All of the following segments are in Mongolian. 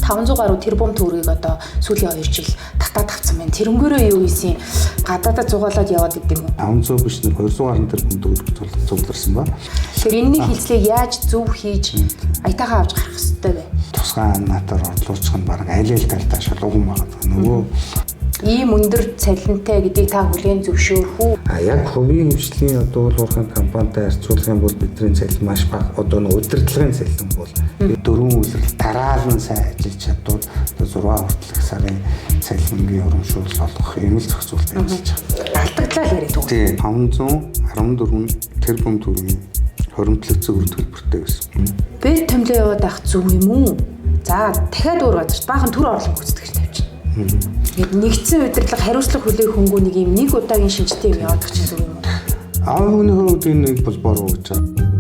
500 гаруй тэрбум төгрөгийг одоо сүүлийн 2 жил татаад авсан байна. Тэрнгээрээ юу ийсэн гадаадаа зугаалаад яваад идэв юм уу? 500 биш нэг 200 гаруй тэрбум төгрөг цугларсан ба. Тэгэхээр энэний хилцлийг яаж зөв хийж аятайхаа авч гарах хэрэгтэй вэ? Тусгай натаар орлуулчих нь баг аль талдаа шалгуухан байгаа. Нөгөө ийм өндөр цалинтай гэдгийг та хүлээн зөвшөөрөх үү? Яг хувийн хвшлийн одоо уурхайн компанитай харьцуулах юм бол бидний цалин маш бага. Одоо нэг удирдлагын цалин бол 4 үйлрэл дараалан сайн ажиллаж чадвал 6 хүртэлх сарын цалингийн урамшуул олгох юм л зохицуулт ажиллаж байгаа. Алдагдлаа л яриад байгаа. Тийм 514 тэрбум төгрөгийн хоримтлог зөвөр төлбөртэй байсан. Бэд томлоо яваад авах зүг юм уу? За дахиад өөр газарт баахан төр орлого үүсгэж тавьчих. Ингээд нэгдсэн удирдлага хариуцлага хүлээх хөнгөө нэг юм нэг удаагийн шинжтэй юм яваад чинь зүг юм уу? Аав хүний хувьд энэ нэг бол бороо гэж байна.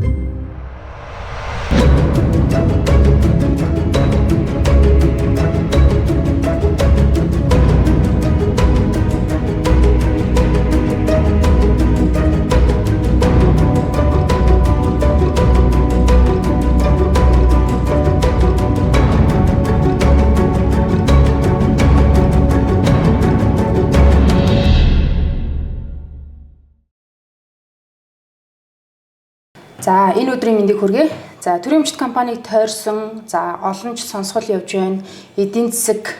За энэ өдрийн мэндийг хүргэе. За төрийн өмчт компанийг тойрсон, за олон ч сонсгол явж байна. Эдийн засаг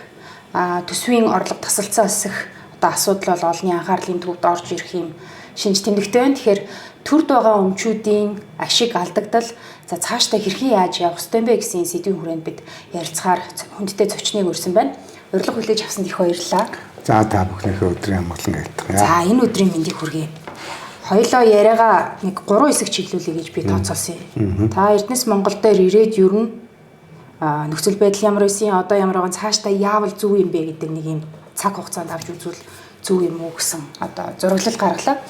төсвийн орлого тасалцаа өсөх одоо асуудал бол олонний анхаарлын төвд орж ирэх юм шинж тэмдэгтэй байна. Тэгэхээр төрд байгаа өмчүүдийн ашиг алдагдал за цаашдаа хэрхэн яаж явах ёстой бэ гэсэн сэдвийн хүрээнд бид ярилцахаар хүндтэй зочныг өрсөн байна. Урилга хүлээж авсанд их баярлалаа. За та бүхнийхээ өдрийн амгалан айлтгая. За энэ өдрийн мэндийг хүргэе. Хоёлоо яриагаа нэг 3 хэсэг чиглүүлье гэж би тооцоолсон юм. Та Эрдэнэс Монгол дээр ирээд ер нь нөхцөл байдал ямар байсан, одоо ямар байгаа, цаашдаа яавал зөв юм бэ гэдэг нэг юм цаг хугацаанд авч үзвэл зөв юм уу гэсэн одоо зураглал гаргалаа.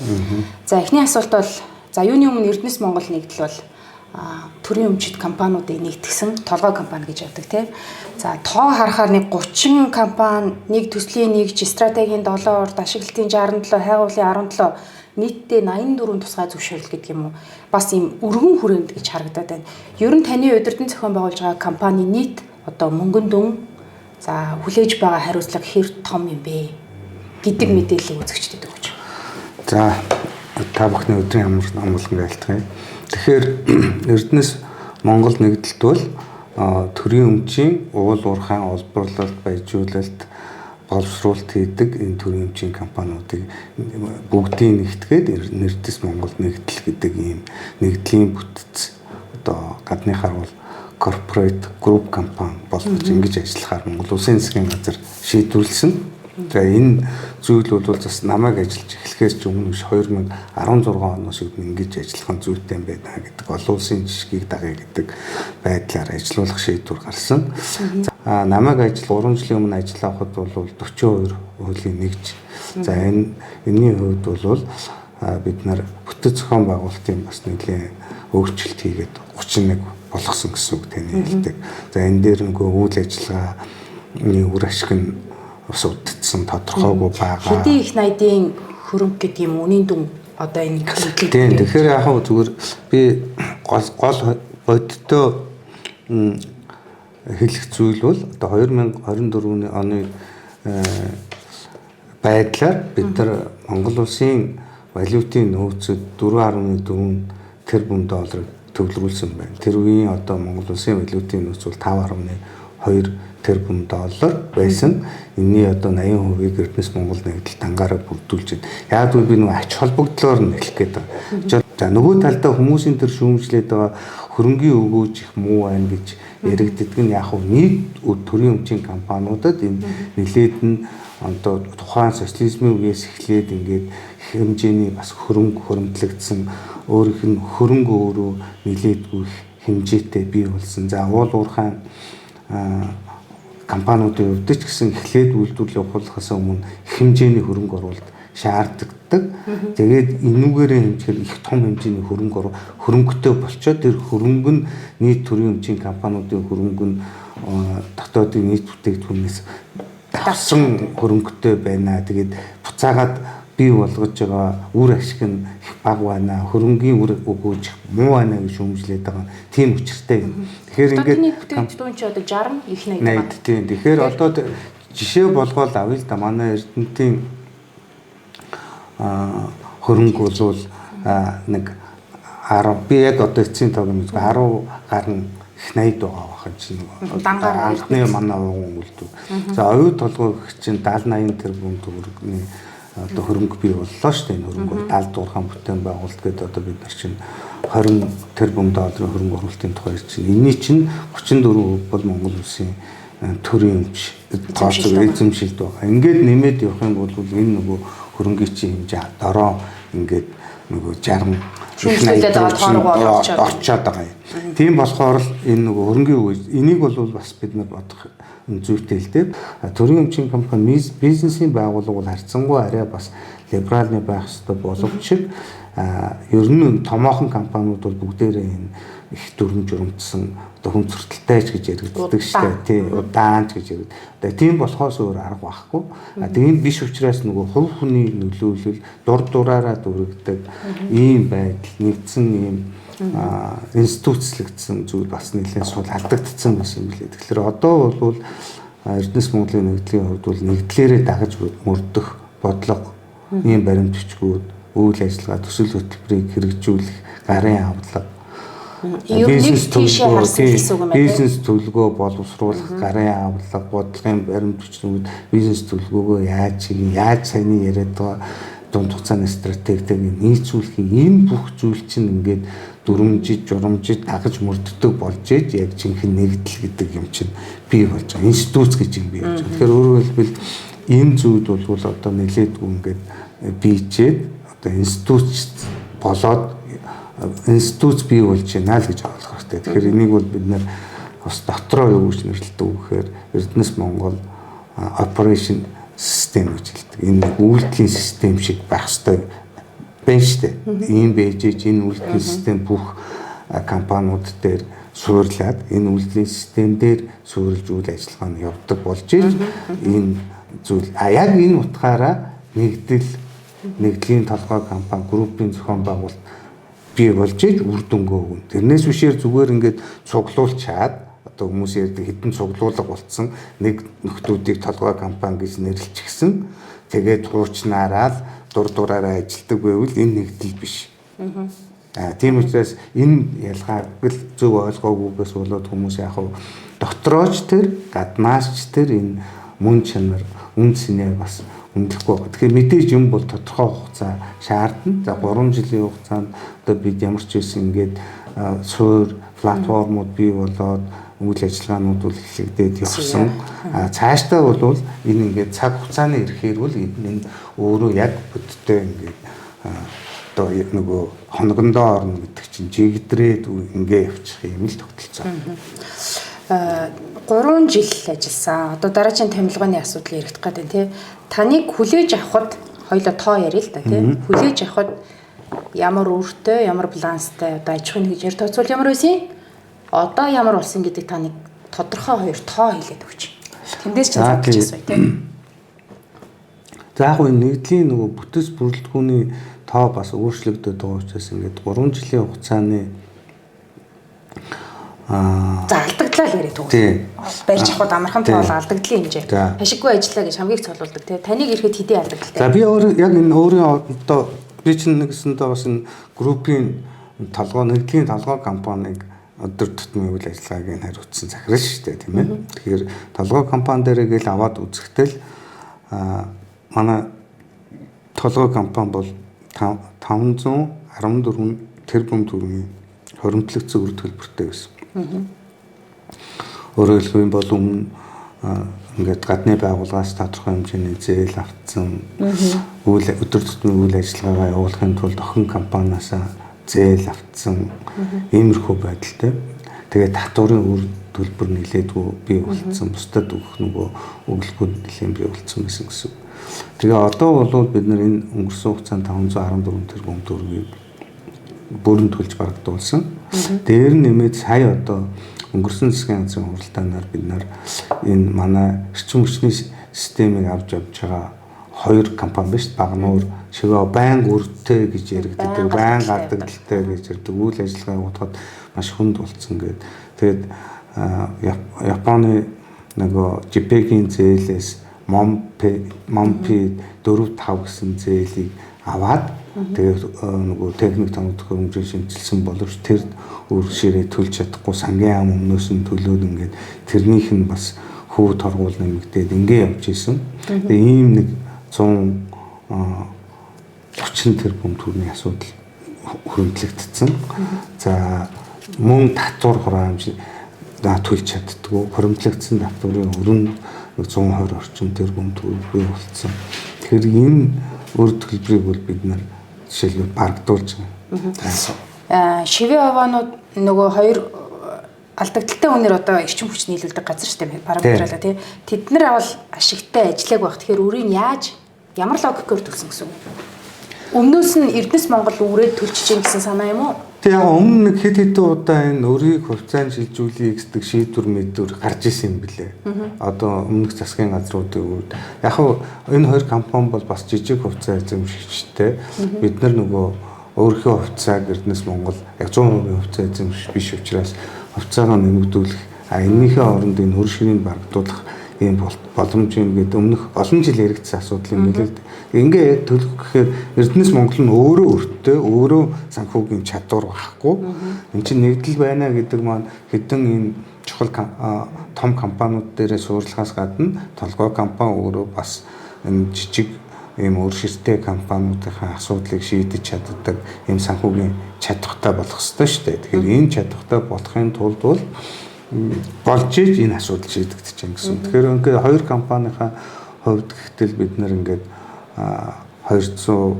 За эхний асуулт бол за юуны өмнө Эрдэнэс Монгол нэгдэл бол төрийн өмчит компаниудыг нэгтгэсэн толгой компани гэж яддаг тийм. За тоо харахаар нэг 30 компани, нэг төслийн нэгж, стратегийн 7 урд, ашиглалтын 67, хайгуулын 17 нийтдээ 84 тусгай зөвшөөрөл гэдэг юм уу. Бас ийм өргөн хүрээнд гэж харагдаад байна. Ер нь таны удирдан зохион байгуулж байгаа компани нийт одоо мөнгөн дүн за хүлээж байгаа хариуцлага хэр том юм бэ гэдэг мэдээллийг үзэгчдэд өгч. За та бүхний өдрийн амгалан айлтгая. Тэгэхээр Эрдэнэс Монгол нэгдэлт бол төрийн өмчийн уул уурхайн олборлолт, баяжуулалт, боловсруулалт хийдэг энэ төрийн өмчийн компаниудыг бүгдийг нэгтгээд Эрдэнэс Монгол нэгдэл гэдэг ийм нэгдлийн бүтц одоо гадныхаар бол corporate group компани болгож ингэж ажиллахаар Монгол Улсын засгийн газар шийдвэрлсэн. За энэ зүйл бол бас намайг ажиллаж эхлэхээс ч өмнө 2016 оноос ингэж ажиллах зүйтэй байна гэдэг олон улсын жишгийг дагая гэдэг байдлаар ажиллах шийдвэр гарсан. Намайг 3 жилийн өмнө ажил авахд бол 42 хуулийн нэгж. За энэний хувьд бол бид нар бүтэц зохион байгуулалтын бас нэлийн өөрчлөлт хийгээд 31 болгосон гэсэн үг таны хэлдэг. За энэ дээр нөгөө үйл ажиллагааны үр ашиг нь бас удагдсан тодорхойгүй байгаа. Хэдийн их найдын хөрөнгө гэдэг юм үнийн дүн одоо энэ хэлдэг. Тийм тэгэхээр яг хөө зүгээр би гол бодиттой хэлэх зүйл бол одоо 2024 оны байдлаар бид нар Монгол улсын валютын нөөцөд 4.4 тэрбум долларыг төвлөрүүлсэн байна. Тэр үеийн одоо Монгол улсын валютын нөөц бол 5.2 тэрбум доллар байсан. Энэний одоо 80%-ийг Эрдэнэс Монгол нэгдэлт ангаараа бүрдүүлж байна. Яг л би нөгөө ач холбогдлоор нь хэлэх гээд байна. За нөгөө талдаа хүмүүсийн төр шүүмжлээд байгаа хөрөнгийн өгөөж их муу байна гэж яригддаг нь яг нь нийт төрийн өмчийн компаниудад энэ нэлээд нь одоо тухайн социализмын үеэс эхлээд ингээд хэмжээний бас хөрөмтлөгдсөн өөрийнх нь хөрөнгө өөрөө нэлээдгүй хэмжээтэй бий болсон. За уул уурхайн компаниудын хувьд ч гэсэн эхлээд үйлдвэрлэл явуулахаас өмнө хэмжээний хөрөнгө оруулалт шаарддаг. Тэгээд энүүгээрээ хэмжээр их том хэмжээний хөрөнгөтэй болчоод тэр хөрөнгө нь нийт төрийн өмчийн компаниудын хөрөнгө нь дотоодын нийт бүтээгдэхүүнээс давсан хөрөнгөтэй байна. Тэгээд буцаагаад бий болгож байгаа үр ашиг нь бага байна, хөрөнгийн үр өгөөж муу байна гэж шүүмжлээд байгаа. Тийм учиртай юм. Тэгэхээр ингээд бүтээгдэхүүн чи одоо 60 их 80 байна. Тийм. Тэгэхээр одоо жишээ болгоод авъя л да. Манай Эрдэнэтийн хөрөнгө бол нэг 10 би яг одоо эцсийн тоог нь 10 гарна их 80 байгаа бахан чинь анхны манай ууган үлдв. За оюу толгой гэх чинь 70-80 тэрбум төгрөгийн одоо хөрөнгө бий боллоо шүү дээ. Энэ хөрөнгө 70 дуурхайн бүтээн байгуулалт гэдэг одоо бид нар чинь 20 тэрбум долларын хөрөнгө оруулалтын тухай чинь энэний чинь 34% бол Монгол улсын төрийн өмч тооцоо эзэмшилд байгаа. Ингээд нэмээд явах юм бол энэ нөгөө хөрөнгөний чинь хэмжээ дороо ингээд нөгөө 60 шүүмжлүүлээд орчоод байгаа юм. Тийм болохоор л энэ нөгөө хөрөнгөний үе энийг бол бас бид нар бодох зүйтэй л дээ. Төрийн өмчийн компани бизнесийн байгууллага бол харьцангуй арай бас либералны байх ёстой боловч ер нь томоохон компаниуд бол бүгдээрээ энэ их дүрм журамдсан одоо хүн зөртөлтэй ч гэж яригддаг шүү дээ. Тий, удаан ч гэж яригд. Одоо тийм болохоос өөр арга байхгүй. Тийм биш учраас нөгөө хувь хүний нөлөөлөл дур дураараа дүрэгдэг ийм байдал нэгдсэн ийм институцлэгдсэн зүйл бас нэлээд сул алдагдсан байсан юм билээ. Тэгэхээр одоо бол Эрдэнэс Монголын нэгдлийн хувьд бол нэгдлээрээ дагаж мөрдөх бодлого ийм баримт бичгүүд үйл ажиллагаа төсөл хөтөлбөрийг хэрэгжүүлэх гарын авлага бизнес төлөвлөгөө боловсруулах гарын авлага бодлогын баримт бичгүүд бизнес төлөвлөгөөгөө яаж саяны яриад байгаа дунд хугацааны стратегитэй нийцүүлэхийг энэ бүх зүйл чинь ингээд дүрмжид журамжид дагаж мөрддөг болж ээж яг жинхэнэ нэгдэл гэдэг юм чинь бий болж байгаа. Институт гэж юм бий болж байгаа. Тэгэхээр өөрөөр хэлбэл энэ зүйл бол одоо нэлээдгүй ингээд бийжээд одоо институт болоод институт бий болж байна л гэж ойлгох хэрэгтэй. Тэгэхээр энийг бол бид нэр бас дотроо юу гэж нэрлэдэг вэ гэхээр Эрдэнэс Монгол operation систем гэж хэлдэг. Энэ үйлдлийн систем шиг байх ёстой байна шүү дээ. Ийм байж энэ үйлдлийн систем бүх компаниуд дээр суурлаад энэ үйлдлийн систем дээр суурилж үйл ажиллагаа нь явдаг болж энэ зүйл яг энэ утгаараа нэгдлийн толгой компани группийн зохион байгуулалт бий болж үр дүнгээ өгнө. Тэрнээс бишээр зүгээр ингээд цуглуулчаад одоо хүмүүс ярьдаг хэдэн цуглуулга болцсон нэг нөхдүүдийг толгой компани гэж нэрлэлчихсэн. Тэгээд хуучнаараа л дур дураараа ажилдаг байвал энэ нэгдэл биш. Тийм учраас энэ ялгааг л зөв ойлгоогүйгээс болоод хүмүүс яг дотрооч тэр гаднаач тэр энэ мөн чанар үн цэнэ бас үндэхгүй байна. Тэгэхээр мэдээж юм бол тодорхой хугацаа шаардна. За 3 жилийн хугацаанд одоо бид ямар ч байсан ингээд суур платформуд бий болоод үйл ажиллагаанууд бол эхлэгдээд явсан. Цаашдаа бол энэ ингээд цаг хугацааны ирэхээр бол энэ өөрөө яг бодтой ингээд одоо нөгөө хоногндоо орно гэдэг чинь жигдрээд ингээ явчих юм л тогтолцоо. 3 жил ажилласан. Одоо дараагийн томилгооны асуудал яригдах гэдэг тий. Таныг хүлээж авахд хоёлоо тоо ярил л да тий. Хүлээж авахд ямар өөртөө ямар баланстай одоо аж ахуйн гэж тооцвол ямар байсан? Одоо ямар болсон гэдэг таныг тодорхой хоёр тоо хэлээд өгч. Тэндээс ч задлж асууя тий. За яг нэгдлийн нөгөө бүтэц бүрэлдэхүүний тоо бас өөрчлөгдөд байгаа учраас ингээд 3 жилийн хугацааны за алдагдлаа л яриад төгс. Барьж авахд амархан тоол алдагдлын хэмжээ. Ашиггүй ажиллаа гэж хамгийн их цолуулдаг тий. Таныг ирэхэд хэдийн алдагдaltaй. За би яг энэ өөрийн одоо би чинь нэгсэндээ бас энэ группийн толгой нэгдлийн толгой компаниг өдөр тутмын үйл ажиллагааг нь хариуцсан захирал шүү дээ тийм ээ. Тэгэхээр толгой компани дээрээ гэл аваад үзэхдээ манай толгой компани бол 514 тэрбум төгрөгийн хоримтлогдсон үр төлбөртэй байсан. Өөрөөр хэлбэл бол өмнө ингээд гадны байгууллагаас тодорхой хэмжээний зээл авсан өдөр тутмын үйл ажиллагаагаа явуулахын тулд охин компаниас зээл авсан иймэрхүү байдалтай. Тэгээд татварын үр төлбөр нэлээдгүй бий болцсон. Бусдад өгөх нөгөө өгүүлбэр нэлээд бий болцсон гэсэн гэсэн. Тэгээ одоо бол бид нар энэ өнгөрсөн хугацаанд 514 тэрбум төгрөгийг бүрэн төлж барагдуулсан. Дээр нь нэмээд сая одоо өнгөрсөн засгийн газрын хуралдаанаар бид нар энэ манай эрчим хүчний системийг авч явж байгаа хоёр компани биш Багнуур шивээ байнга үртэй гэж яригддаг, байнга алдагдaltaй гэж ярддаг, үйл ажиллагаа явуулахад маш хүнд болсон гэдэг. Тэгээд Японы нөгөө JPEG-ийн зээлээс Mompi 4-5 гэсэн зээлийг аваад тэгээд нөгөө техник томдох хөрөмжийн шинжилсэн боловч тэр үр ширээ төлж чадахгүй сангийн ам өмнөөс нь төлөөд ингээд тэрнийх нь бас хүү торгуул нэмэгдээд ингээ явж исэн. Тэгээд ийм нэг 130 тэрбум төгрөгийн асуудал хөрөнгөлөгдсөн. За мөн татвар хураамж төлж чаддгүй хөрөнгөлөгдсөн татварын өрн 120 орчим тэрбум төгрөг болсон. Тэгэхээр энэ үр төлбөрийг бол бид нар жишээлбэл барагдуулж байгаа. Шивээ аваанууд нөгөө хоёр алдагдaltaй үнээр одоо эрчим хүч нийлүүлдэг газар шүү дээ. Параметрлаа тий. Тэд нар бол ашигтай ажиллаг байх. Тэгэхээр үрийг яаж ямар логикоор төлсөн гэсэн үг? Өмнөөс нь Эрдэнэс Монгол үрээд төлчихэж гин гэсэн санаа юм уу? Тэгээ яг өмнө нэг хэд хэдэн удаа энэ өрийг хувьцаанд шилжүүлэх гэдэг шийдвэр мэдвэр гарч исэн юм билээ. Одоо өмнөх засгийн газруудын үед яг энэ хоёр компани бол бас жижиг хувьцаа эзэмшигчтэй. Бид нар нөгөө өөрийнхөө хувьцааг Эрдэнэс Монгол яг 100% хувьцаа эзэмших биш учраас хувьцаагаа нэмэгдүүлэх энэнийхээ оронд энэ хөр ширийг барагдуулах ийм боломж юм гэдэг өмнөх олон жил яригдсан асуудал юм билээ. Ингээ төлөх гэхээр Эрдэнэс Монгол нь өөрөө өртөө өөрөө санхүүгийн чадвар байхгүй. Энд чинь нэгдэл байна гэдэг маань хэдэн энэ чухал том компаниуд дээрээ суурилахаас гадна толгой компани өөрөө бас энэ жижиг ийм өөрчлөлттэй компаниудын асуудлыг шийдэж чаддаг ийм санхүүгийн чадвартай болох ёстой шүү дээ. Тэгэхээр энэ чадвартай болохын тулд бол болж иж энэ асуудал шийдэгдэж байна гэсэн. Тэгэхээр ингээд хоёр компанийнхаа хувьд гэтэл бид нар ингээд 250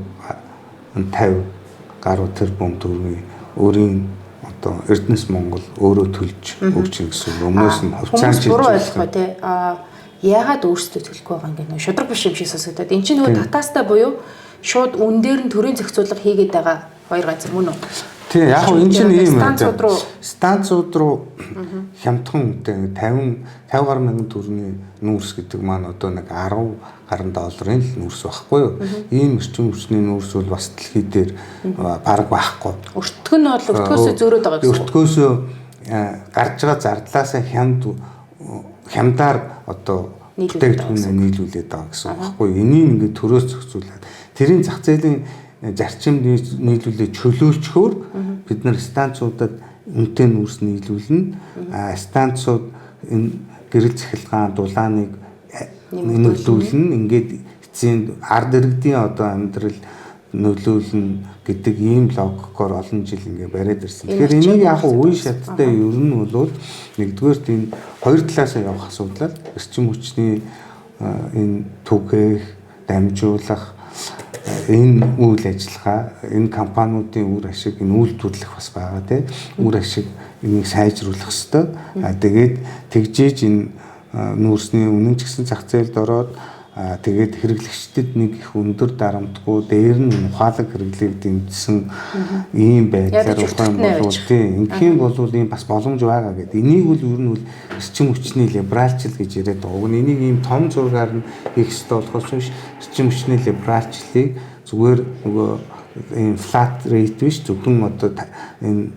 гаруй тэрбум төгрөгийн өөрийн одоо Эрдэнэс Монгол өөрөө төлж өгч гэсэн. Өмнөөс нь хувьцаанд чинь буруу ойлгох тий. Яагаад өөрсдөө төлөхгүй байгаа юм бэ? Шудраг биш юм шиг сонсогдоод. Энд чинь нөгөө татаастай буюу шууд үн дээр нь төрийн зохицуулга хийгээд байгаа хоёр газар мөн үү? Тийм яг энэ чинь ийм станцууд руу хямдхан үнэтэй 50 гаруй мянган төгрөгийн нүүрс гэдэг маань одоо нэг 10 гаруй долларын л нүүрс байхгүй юу? Ийм эрчим хүчний нүүрс бол бас дэлхий дээр бараг байхгүй. Өртгөн нь бол өртгөөсөө зөөрөөд байгаа гэсэн. Өртгөөсөө гарч байгаа зардлаасаа хямдаар одоо бүтээгдэхүүнээ нийлүүлээд байгаа гэсэн үг байхгүй юу? Энийг ингээд төрөөс зохицуулаад тэрийн зах зээлийн зарчим нийлүүлээ чөлөөлчхөөр бид нар станцуудад үнэтэй нүүрс нийлүүлнэ. Станцууд энэ гэрэл цахилгаан дулааныг нөлөөлнө. Ингээд эцсийн ард иргэдийн одоо амьдрал нөлөөлнө гэдэг ийм логикоор олон жил ингээ бариад ирсэн. Тэгэхээр энийг яг үе шаттай ер нь бол нэгдүгээрт энэ хоёр талаасаа явах асуудал эрчим хүчний энэ түгээх, дамжуулах энэ үйл ажиллагаа энэ компаниудын үр ашиг энэ үйлдвэрлэх бас байгаа тийм үр ашиг энийг сайжруулах ёстой. Тэгээд тэгжээж энэ нүүрсний үнэн ч гэсэн зах зээлд ороод тэгээд хэрэглэгчдэд нэг их өндөр дарамтгүй дээр нь ухаалаг хэрэглээг дэмжсэн ийм байдлаар ухаан болвол тийм ингийн болвол ийм бас боломж байгаа гэдэг. Энийг бол ер нь эрчим хүчний либералчил гэж яриад байгаа. Уг нь энийг ийм том зургаар нь хийх ёстой болохоос биш эрчим хүчний либералчлыг зүгээр нөгөө ийм flat rate биш зөвхөн одоо энэ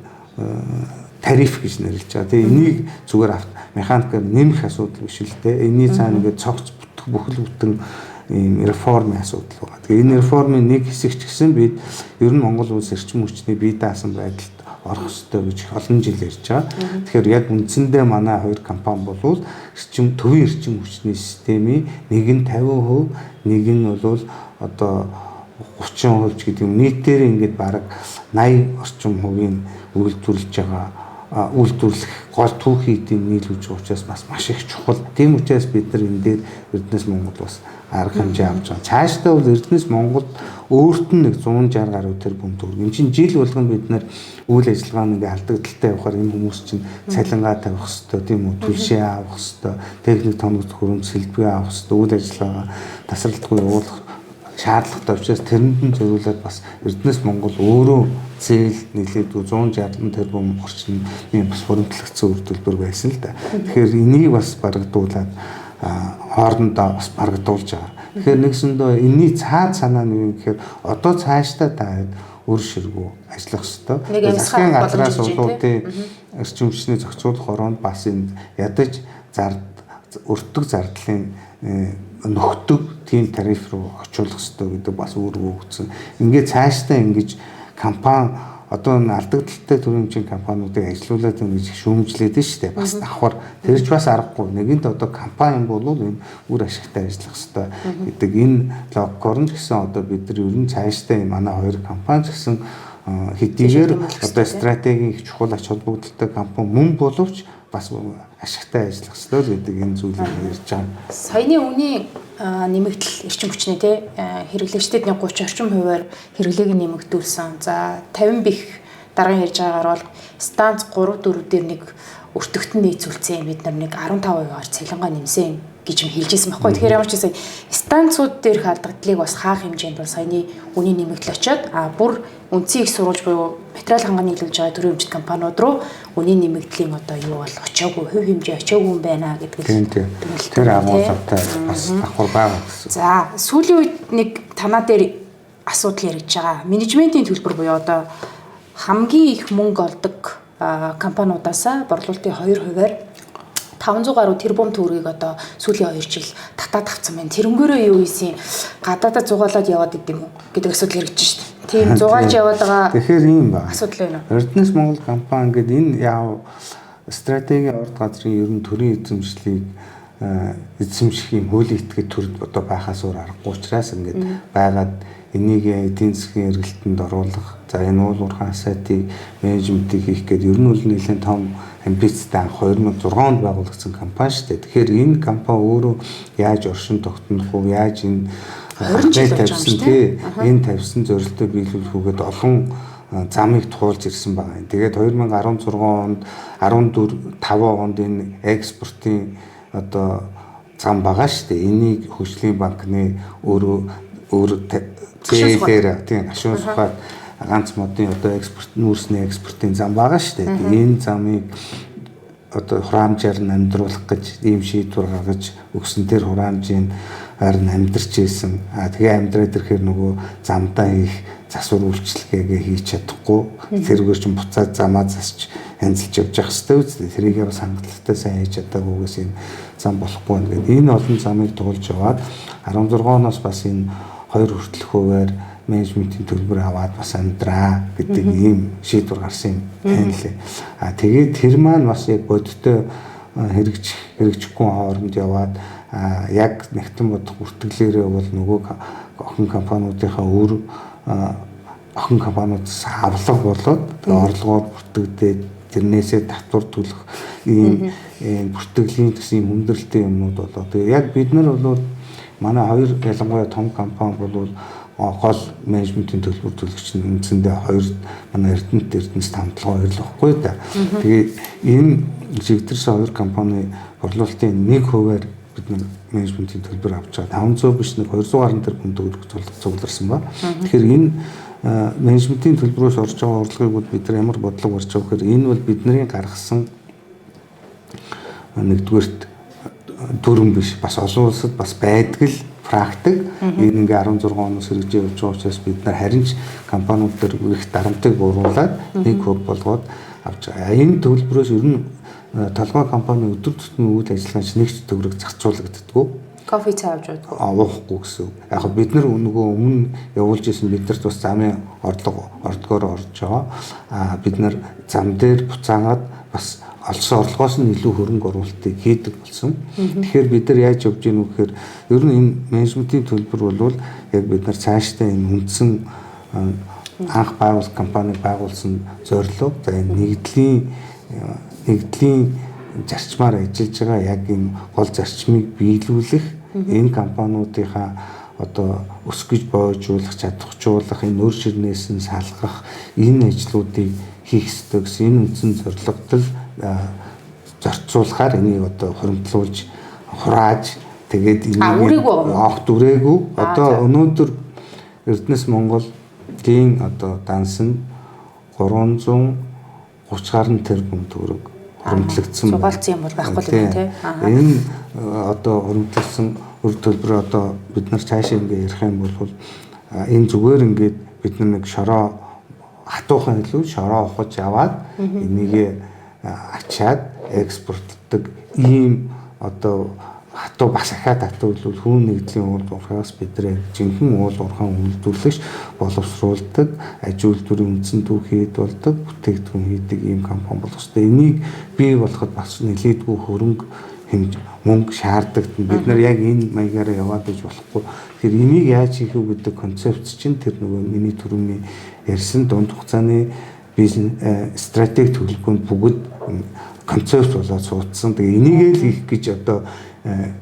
тариф гэж нэрлэж байгаа. Тэгээ энийг зүгээр механикаар нэмэх асуудал биш л дээ. Энийний цаана ингээд цогц бүхэл бүтэн ийм реформын асуудал байгаа. Тэгээ энэ реформын нэг хэсэг ч гэсэн бид ер нь Монгол улс эрчим хүчний бие даасан байдалд орох ёстой гэж олон жил ярьж байгаа. Тэгэхээр яг үндсэндээ манай хоёр компани болвол төвийн эрчим хүчний системийн нэг нь 50%, нэг нь бол одоо 30% гэдэг юм. Нийтээр ингээд бараг 80 орчим хувийн үйлдвэрлэж байгаа үйлдвэрлэх гол түүхийдийн нийлүүлж байгаа учраас бас маш их чухал. Тийм учраас бид нар энэ дээр Эрдэнэс Монгол бас арга хэмжээ авч байгаа. Цаашдаа бол Эрдэнэс Монгол өөрт нь нэг 160 гаруй тэрбум төгрөг. Энэ чинь жил болгон бид нар үйл ажиллагааны ингээ алдагдaltaй явахаар энэ хүмүүс чинь цалингаа тавих хэвээр тийм үү, түлшээ авах хэвээр, техник тоног хөрөмж сэлбэг авах хэвээр үйл ажиллагаа тасралтгүй явуулах шаардлагатай учраас тэрэнд нь зөвлөд бас Эрдэнэс Монгол өөрөө зээл нийлээд 160 тэрбум орчим бас хөрөнгөлөгдсөн үр төлбөр байсан л да. Тэгэхээр энийг бас барагдуулаад хоорондоо бас барагдуулж байгаа. Тэгэхээр нэгсэндээ энэний цаад санаа нь юу гэхээр одоо цаашдаа та үр ширгүү ажиллах хэрэгтэй. Засгийн газраас улуудын эрчим хүчний зохицуулах ороонд бас энэ ядаж өртөг зардлын нөхдөг тийм тариф руу очуулах хэрэгтэй гэдэг бас үүрэг өгсөн. Ингээд цаашдаа ингэж компани одоо алдагдaltaй төрийн хэмжээний компаниудыг ажилуулад ингэж шүүмжлээд нь шүү дээ. Бас давхар тэрж бас аргагүй. Нэгэнт одоо компани бол энэ үр ашигтай ажиллах хэрэгтэй гэдэг энэ логикоор нь гэсэн одоо бид нар ер нь цаашдаа манай хоёр компани гэсэн хэдийгээр одоо стратегийн их чухал ач холбогдолтой компани мөн боловч бас ашигтай ажиллах хэрэгтэй гэдэг энэ зүйлийг ярьж байгаа. Саяны үний нэмэгдэл эрчим хүчний хэрэглэгчдэд 30 орчим хувиар хэрэглээг нэмэгдүүлсэн. За 50 бих дараагийн ярьж байгаагаар бол станц 3 4 дээр нэг өртөгтөн нийцүүлсэн бид нар нэг 15%-аар цалингаа нэмсэн гэж юм хэлжсэн байхгүй. Тэгэхээр ямар ч гэсэн станцууд дээрх алдагдлыг бас хаах хэмжээнд бол саяны үний нэмэгдэл очиод бүр үндсийн их сурвалж буюу материал ханганы нийлүүлж байгаа төрийн өмчт компаниуд руу үний нэмэгдлийн одоо юу бол очоогүй хөв хэмжээ очоогүй юм байна гэдэг л тэр агуулгатай бас давхар байгаа гэсэн. За сүүлийн үед нэг танаа дээр асуудал яригдж байгаа. Менежментийн төлбөр буюу одоо хамгийн их мөнгө олдог компаниудаас борлуулалтын 2%-аар 500 гаруй тэрбум төгрөгийг одоо сүүлийн 2 жил татаад авсан байна. Тэрнгээрээ юу ийсэн гадаадаа зугаалаад яваад идэм үү гэдэг асуудал яригдж шүү дээ. Тийм зугаалж яваад байгаа. Тэгэхээр ийм ба. Асуудал байна. Эрдэнэс Монгол компани гэдэг энэ яав стратегийн урд газрын ер нь төрийн эзэмшлийг эзэмших юм хуулийн этгээд төрд одоо байхаас өөр аргагүй учраас ингээд байгаад энийг эдийн засгийн эргэлтэнд оруулах. За энэ уул уурхай сайтыг менежментийг хийх гэдэг ер нь бол нэлээд том амбицтай анх 2006 онд байгуулагдсан компани шүү дээ. Тэгэхээр энэ компани өөрөө яаж оршин тогтнох уу, яаж энэ энэ тавьсан зорилтоо биелүүлэх үгээд олон замыг туулж ирсэн байгаа юм. Тэгээд 2016 онд 14 5 онд энэ экспортын одоо зам байгаа шүү дээ. Энийг хөгжлийн банкны өөр зээлээр тийм ашуун сухад ганц модын одоо экспорт нүүрсний экспортын зам байгаа шүү дээ. Энэ замыг одоо хураамжаар нь амьдруулах гэж ийм шийдвэр гаргаж өгсөн тэр хураамжийн харин амьдарч ийсэн. Тэгээ амьдраад ирэхээр нөгөө замдаа их засвар үйлчлэгээ хийж чадахгүй. Тэргээр чинь буцаад замаа засч хянзалж явж явах хэрэгтэй үстэй. Тэрийг бас хангалттай сайн хийж чадаагүйгээс энэ зам болохгүй байна гэдэг. Энэ олон замыг туулж яваад 16 оноос бас энэ 2 хүртэлх хувиар менежментийн төлбөр аваад бас амьдраа гэдэг ийм шийдвэр гарсан юм байна лээ. Тэгээд тэр маань бас яг бодиттой хэрэгжихгүй хооронд яваад яг нэгтэн бодох бүртгэлээрээ бол нөгөө охин компаниудынхаа өөр охин компаниудаас авлага болоод орлогоор бүртгэгдээд тэрнээсээ татвар төлөх ийм бүртгэлийн гэсэн хүндрэлтэй юмнууд болоо. Тэгээ яг бид нар бол манай хоёр ялангуяа том компани бол гол менежментийн төлбөр төлөгч нь үндсэндээ хоёр манай Эрдэнэс хамтлага хоёр л баггүй да. Тэгээд энэ чигдэрсэн хоёр компани борлуулалтын 1%-аар бид нар менежментийн төлбөр авч байгаа. 500 биш нэг 200 гаруй тэрбум төгрөг цугларсан ба. Тэгэхээр энэ менежментийн төлбөрөөс орж байгаа орлогыг бид нар ямар бодлого барьж байгаа гэхээр энэ бол бидний гаргасан нэгдүгээрт дүрм биш бас олон улсад бас байдаг л практик. Энэ ингээ 16 оноос хэрэгжиж явж байгаа учраас бид нар харин ч компаниуд дээр их дарамтыг бууруулад нэг хөв болгоод авч байгаа. Энэ төлбөрөөс ер нь толгой компани өдөр тутмын үйл ажиллагаанд нэгч төгрөг зарцуулагддаггүй. Кофе цай авч байдаг. Уухгүй гэсэн. Яг бид нар нөгөө өмнө явуулж исэн бидэрт бас замын ордгоор орж байгаа. Бид нар зам дээр буцаагаад бас олсон орлогоос нь илүү хөрөнгө оруулалтыг хийдэг болсон. Тэгэхээр бид нар яаж явж гэнэ вэ гэхээр ер нь энэ менежментийн төлбөр бол яг бид нар цаашдаа энэ үндсэн анх байгуулсан компани байгуулсан зорилго за энэ нэгдлийн зарчмаар ажиллаж байгаа яг энэ гол зарчмыг биелүүлэх энэ компаниудынхаа одоо өсгөж боожуулах, чадваржуулах, энэ нөр ширнээс нь салгах энэ ажлуудыг хийх ёстой гэсэн энэ үндсэн зорилготой зарцуулахаар энийг одоо хуримтлуулж хурааж тэгээд энийг огт үрээгүй одоо өнөөдөр Эрдэнэс Монголын одоо данс нь 330 гаруй тэрбум төгрөг хуримтлагдсан зугаалсан юм бол байхгүй л тийм. Энэ одоо хуримтлагдсан өр төлбөр одоо бид нар цаашаа ингээ ярих юм бол энэ зүгээр ингээд бид нэг шороо хатуухан илүү шороо ухаж аваад энийг ачаад экспортлдог ийм одоо хатуу бас ахаад хатуу бол хүн нэгдлийн уул уурхаас бидрээ жинхэнэ уул уурхаан үйлдвэрлэгч боловсруулдаг, аж үйлдвэрийн үндсэн түүхийд болдог, бүтээгдэхүүн хийдэг ийм компани болох ёстой. Энийг бий болгоход бас нэлээдгүй хөрөнгө мөнгө шаарддаг. Бид нар яг энэ маягаараа яваад иж болохгүй. Тэгэхээр энийг яаж хийх вэ гэдэг концепт чинь тэр нөгөө миний түрүүний ярьсан дунд хугацааны бизнес стратеги төлөвлөгөөнд бүгд концепт болоод суудсан. Тэгээ энийг л хийх гэж одоо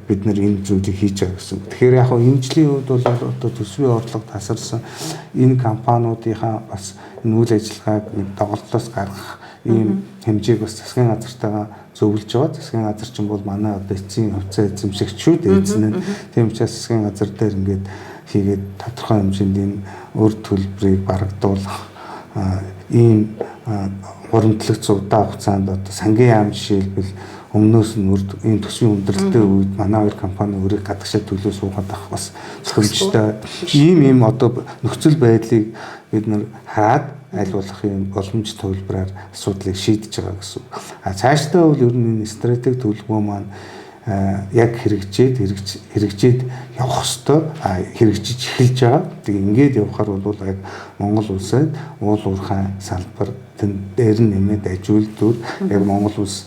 бид нар энэ зүйлийг хийж байгаа гэсэн. Тэгэхээр яг хөө энэ жилийн үед бол одоо төсвийн орлого тасарсан энэ компаниудынхаа бас энэ үйл ажиллагааг доголдолоос гаргах ийм хэмжээг бас засгийн газартайгаа зөвлөж байгаа. Засгийн газар чинь бол манай одоо эцсийн хувьцаа эзэмшигч шүү дээ. Эзэн нь. Тийм учраас засгийн газар дээр ингээд хийгээд тодорхой хэмжээнд энэ өр төлбөрийг барагдуулах ийм хуримтлагц удаа хугацаанд одоо сангийн яам жишээлбэл өмнөөс нь энэ төсвийн өндөрлөлтийн үед манай хоёр компани өөрийг гадагшаа төлөө суугаад авах бас зөвхөмжтэй ийм одоо нөхцөл байдлыг бид нар хараад аль болох юм боломж төлбөрээр асуудлыг шийдэж байгаа гэсэн. Цаашдаа бол ер нь энэ стратеги төлөвлөгөө маань яг хэрэгжээд явах ёстой, хэрэгжиж эхэлж байгаа. Тэгээ ингээд явахаар бол яг Монгол улсад уул уурхай салбар тэн дээр нэмээд аж үйлдвэр яг Монгол улс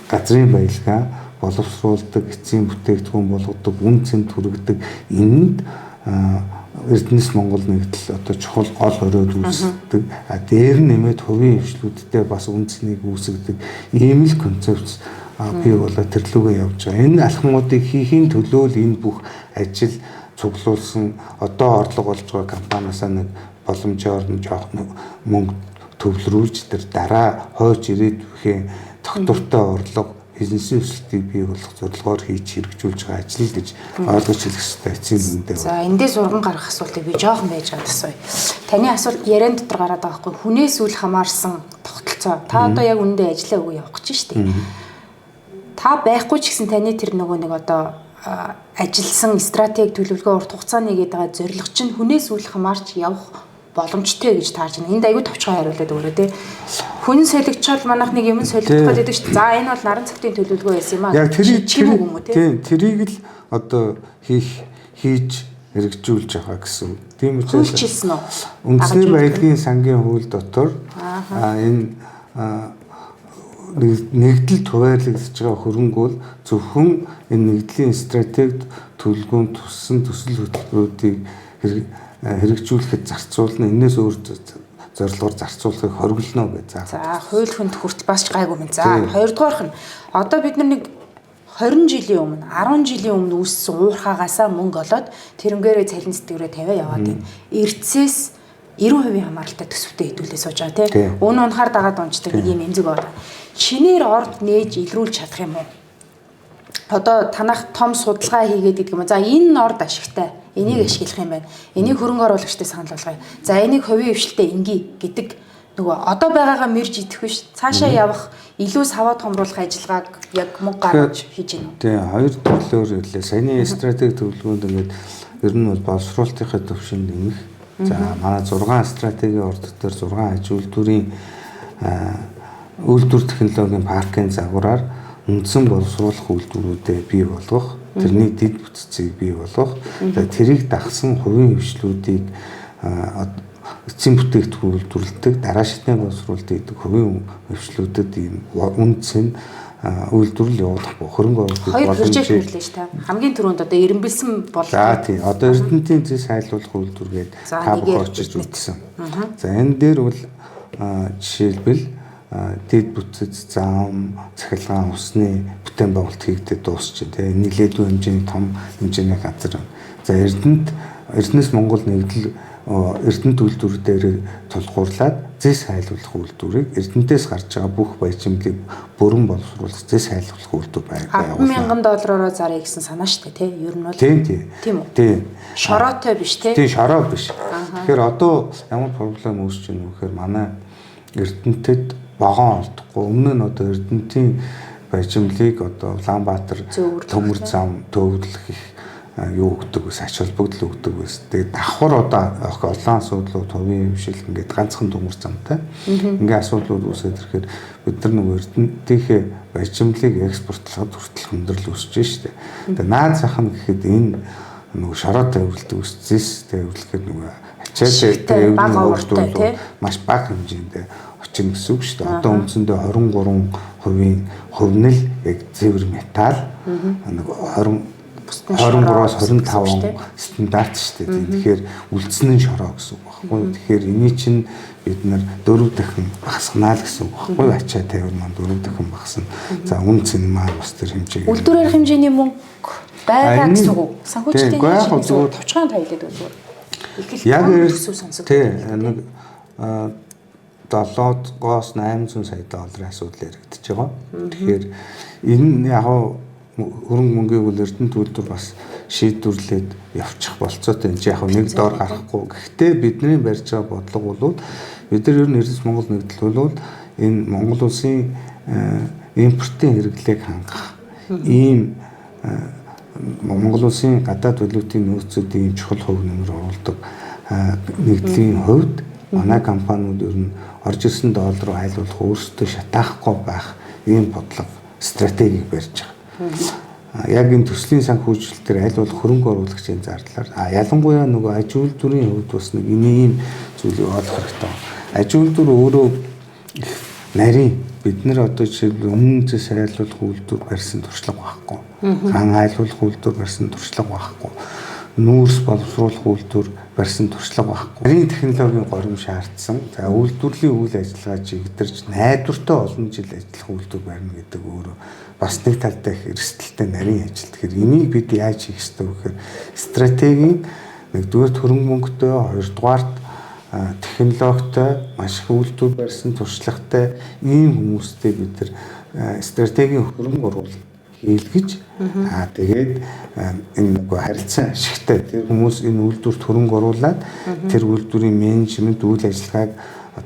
газрын баялгаа боловсруулдаг, эцсийн бүтээгдэхүүн болгодог, үн цэн түргдэг энэнд Эрдэнэс Монгол нэгдэл одоо чухал гол оройд үүсдэг. Дээр нь нэмээд хувийн хвшлүүдтэй бас үн цэнийг үүсгдэг ийм л концепц бий болоод төрлөөгөө явж байгаа. Энэ алхмуудыг хийхийн төлөө л энэ бүх ажил цуглуулсан одоо орлого болж байгаа компаниасаа нэг боломжоор нь жоох мөнгө төвлөрүүлж тэр дараа хойч ирээд бүхэн тогтвортой орлого бизнесийн өсөлтийг бий болгох зорилгоор хийж хэрэгжүүлж байгаа ажил гэж ойлгож хэлэх хэрэгтэй эцсийн үндэ. За эндээс урган гарах асуултыг би жоохон байж гад асууя. Таны асуулт яриан дотор гараад байгаа хгүй хүнээс үл хамаарсан тогтолцоо. Та одоо яг үндэ ажиллаа өгөө явах гэж штеп. Та байхгүй ч гэсэн таны тэр нөгөө нэг одоо ажилласан стратеги төлөвлөгөө урт хугацааны гэдэг зорилго чинь хүнээс үл хамаарч явах боломжтой гэж таарч байна. Энд аягүй товчхон хариулаад өөрөө тий. Хүн солигчвал манайх нэг юм солигдох гэдэг шүү дээ. За энэ бол наран цагтын төлөвлөгөө байсан юм аа. Яг тэрийг л одоо хийж хэрэгжүүлж байгаа гэсэн. Тийм учраас хэлчихсэн үү? Үндэсний баялагын сангийн хууль дотор энэ нэгдэл туваарлагдж байгаа хөрөнгө бол зөвхөн энэ нэгдлийн стратеги төлөвлөгөөнд туссан төсөл хөтөлбөрүүдийг хэрэгжүүлэхэд зарцуулна. Энээс өөр зорилгоор зарцуулахыг хориглоно гэж заа. За, хууль хүнд хүртэл бас ч гайгүй мэн. За, хоёрдугаарх нь одоо бид нэг 20 жилийн өмнө, 10 жилийн өмнө үүссэн уурхаагаасаа мөнгө олоод тэрнгээрээ цалин сэтгэврээ тавиа яваад байна. Эрдэсээс 90% хамааралтай төсөвтэй хэдүүлээ сууж байгаа тий. Өн унахаар дагаад унцдаг нэг юм эмзэг байна. Чинээр орд нээж илрүүлж чадах юм уу? Одоо танах том судалгаа хийгээд гэдэг юм. За энэ орд ашигтай. Энийг ашиглах юм байна. Энийг хөрөнгө оруулагчтай санал болгоё. За энийг хувийн хвшилтэд инги гэдэг нөгөө одоо байгаагаа мэрж идэх биш. Цаашаа явах илүү саваад хомруулах ажиллагааг яг мөнгө гаргаж хийж байна уу? Тий, хоёр төрлөөр хэлээ. Саяны стратеги төлөвлөгөөнд ингээд ер нь бол боловсруулалтынхаа төвшөнд нэмэх. За манай 6 стратегийн орд дотор 6 аж үйлдвэрийн үйлдвэр технологийн паркын загвараар үндсэн боловсруулах үйлдвэрүүдэд бий болгох, тэрний дэд бүтцийг бий болгох, тэрийг дагсан хувийн хвшлүүдийг эцсийн бүтээгдэхүүн үйлдвэрлэдэг, дараа шатны боловсруулалт гэдэг хувийн хвшлүүдэд ийм үндсэн үйлдвэрлэл явуулах хөрөнгө оруулалт боломжтой хэрлээ ш та. Хамгийн түрүүнд одоо эренбэлсэн бол. За тий. Одоо Эрдэнэтийн зэс хайлуулах үйлдвэр гээд та бүхэн очиж үзсэн. За энэ дээр бол жишээлбэл дэд бүтц зам, цахилгаан, усны бүтээн байгуулалт хийгдээд дуусчихэ тий. Нилээдгүй хэмжээний том хэмжээний газар. За Эрдэнэс Монгол нэгдэл Эрдэнэт үйлдвэр дээр тулгуурлаад зэс хайлуулах үйлдвэрийг Эрдэнэтээс гарч байгаа бүх баяжмлыг бүрэн боловсруулах зэс хайлуулах үйлдвэр байгуулсан. $10,000 зарыг гэсэн санаа шүү дээ, тий. Ер нь бол. Тийм үү? Тий. Шороотой биш, тий. Тий, шороо биш. Тэгэхээр одоо ямар проблем үүсэж байна вэ гэхээр манай Эрдэнэтэд вагон олдохгүй. Өмнө нь одоо Эрдэнэтийн баримлыг одоо Улаанбаатар төмөр зам төвлөх их юу өгдөг ус ач холбогдол өгдөг ус. Тэгээд давхар одоо олон асуудлууд хувийн хвшил ингээд ганцхан төмөр замтай. Ингээд асуудлууд үүсээд ирэхээр бид нар нөгөө эрдэнтийнхээ баримлыг экспортлоход хүртэл хүндрэл үүсэж штэ. Тэгээд наад зах нь гэхэд энэ нөгөө шороо тавилт үүсчихсэн. Тэгээд үүсгэхэд нөгөө ачаалал тавилт маш бага хэмжээнд очно гэсэн үг шүү дээ. Одоо үндсэндээ 23% хувнил яг зэвэр металл нэг 23-аас 25 стандарт шүү дээ. Тэгэхээр үлдсэн нь шороо гэсэн үг байхгүй. Тэгэхээр эний чинь бид нар 4 дахин багасгана л гэсэн үг байхгүй. Ачаа тавир маань 4 дахин багасна. За үн цэн маань бас тэр хэмжээ. Үйлдвэр арга хэмжээний мөнгө байгаа гэсэн үг. Санхүүжилтийн хэмжээ товчхон таялаад үзвэл. Яг нэг 7-оос 800 сая долларын асуудал яригдчихэж байгаа. Тэгэхээр энэ яг хөрөнгө мөнгийг үл эрдэнэт үйлдвэр бас шийдвэрлээд явчих болцоотой. Энд яг нэг доор гарахгүй. Гэхдээ бидний барьж байгаа бодлого бол бид нар ер нь Эрдэнэс Монгол нэгдэл бол энэ Монгол улсын импортын хэрэглээг хангах ийм Монгол улсын гадаад валютын нөөцүүдийн чухал хувь нэмэр оруулдаг нэгдлийн хувьд манай компаниуд ер нь орж ирсэн доллар руу айлуулах өөрсдөө шатаахгүй байх ийм бодлого стратегийг барьж байгаа. Яг энэ төслийн санхүүжилтээр айлуулах хөрөнгө оруулагчийн зардлаар ялангуяа нөгөө аж үйлдвэрийн хувьд бас нэг ийм зүйлийг олох хэрэгтэй. Аж үйлдвэр өөрөө нарийн бид нар одоо жишээлбэл өмнө зэс айлуулах үйлдвэр барьсан туршлага байхгүй. Хан айлуулах үйлдвэр барьсан туршлага байхгүй. Нүүрс боловсруулах үйлдвэр барьсан туршлага байхгүй. Нарийн технологийн горим шаардсан. За үйлдвэрлэлийн үйл ажиллагаа чигдэрч найдвартай олон жил ажиллах үйлдвэр барьна гэдэг өөрөө бас нэг талдаа их эрсдэлтэй нарийн ажил. Тэгэхээр энийг бид яаж хийх ёстой вэ гэхээр стратегийн нэгдүгээр хөрөнгө мөнгөтэй, хоёрдугаарт технологитой маш их үйлдвэр барьсан туршлагатай ийм хүмүүстэй бид нар стратегийн хөрөнгө оруулалт хийлгэж тэгээд энэ нөгөө харилцан ашигтай тэр хүмүүс энэ үйлдвэрт хөрөнгө оруулаад тэр үйлдвэрийн менежмент үйл ажиллагааг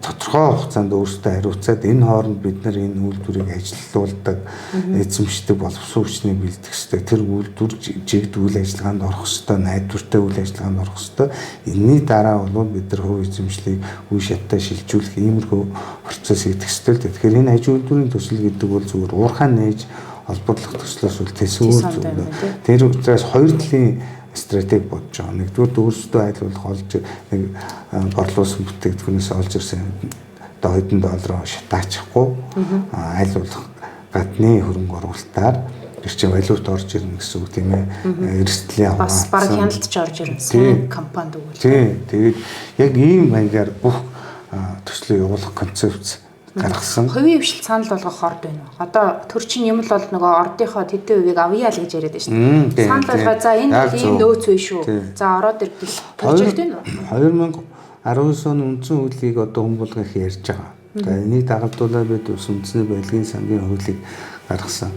тодорхой хугацаанд өөрсдөө хариуцаад энэ хооронд бид нар энэ үйлдвэрийг ажилуулдаг эзэмшдэг боловсон хүчнийг бэлдэх ёстой. Тэр үйлдвэр жигд үйл ажиллагаанд орох ёстой, найдвартай үйл ажиллагаанд орох ёстой. Энэний дараа бол бид нар хувь эзэмшлийг үе шаттай шилжүүлэх иймэрхүү процесс хийх ёстой л дээ. Тэгэхээр энэ аж үйлдвэрийн төсөл гэдэг бол зүгээр уурхай нээж холбоотлох төслөөс үл тэсвэр зүгээр. Тэр учраас хоёр талын стратеги бодож байгаа. Нэгдүгээр өөрсдөө айлуулах олж нэг борлуулсан бүтээгдэхүүнээс олж ирсэн одоо хэдэн доллараар шатаачихгүй айлуулах гадны хөрөнгө оруулалтаар тэр чинь валют орж ирнэ гэсэн үг тийм ээ. Эрсдлийн бас баг хяналтч орж ирнэ компанид өгвөл. Тийм. Тэгээд яг ийм маягаар бүх төслөө явуулах концепц гаргасан. Хувийн хвшил санал болгох орд байна уу? Одоо төр чинь юм л бол нөгөө ордынхоо тэдэн үеийг авъя л гэж яриад байна шүү дээ. Санал болгоо за энэ ийм нөөц үе шүү. За ороод ирдэл project байна уу? 2019 оны үндсэн хуулийг одоо хүмүүлгэх ярьж байгаа. За энийг дагалтуулаад бид үндэсний баялагын сангийн хуулийг гаргасан.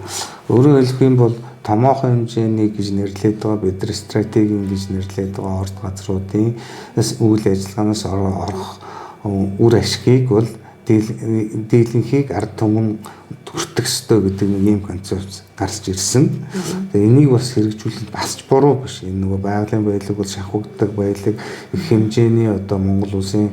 Өөрөөр хэлэх юм бол томоохон хэмжээний гэж нэрлээд байгаа бид нар стратегийн гэж нэрлээд байгаа орд газруудын үйл ажиллагаанаас орох үр ашгийг бол дийлэнхийг ард түмэн хүртэх ёстой гэдэг нэг ийм концепц гарч ирсэн. Тэгээ энийг бас хэрэгжүүлэх бас ч буруу биш. Энэ нөгөө байгалийн баялаг бол шахагддаг баялаг их хэмжээний одоо Монгол улсын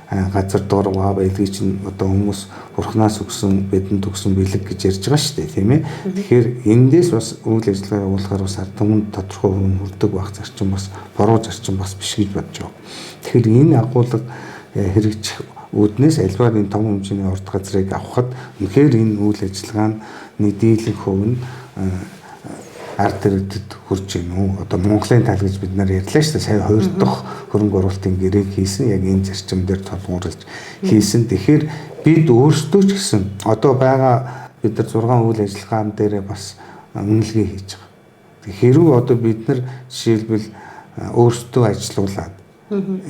газар дургаа баялагийг чинь одоо хүмүүс бурхнаас өгсөн бидэнд өгсөн бэлэг гэж ярьж байгаа шүү дээ, тийм ээ. Тэгэхээр эндээс бас үйл ажиллагаа явуулахаар бас ард түмэнд тодорхой хувь хүрдэг байх зарчим бас буруу зарчим бас биш гэж бодож байгаа. Тэгэхээр энэ агуулга хэрэгжих үүднээс альваар энэ том хэмжээний урт газрыг авахд үнэхээр энэ үйл ажиллагааны дийлэнх хувь нь ард иргэдэд хүрч гин үү. Одоо Монголын тал гэж бид нар ярьлаа шүү дээ. Сая 2 дахь хөрөнгө оруулалтын гэрээг хийсэн. Яг энэ зарчим дээр тулгуурлаж хийсэн. Тэгэхээр бид өөрсдөө ч гэсэн одоо байгаа бид нар 6 үйл ажиллагаан дээр бас үнэлгээ хийж байгаа. Хэрвээ одоо бид нар жишээлбэл өөрсдөө ажилуулад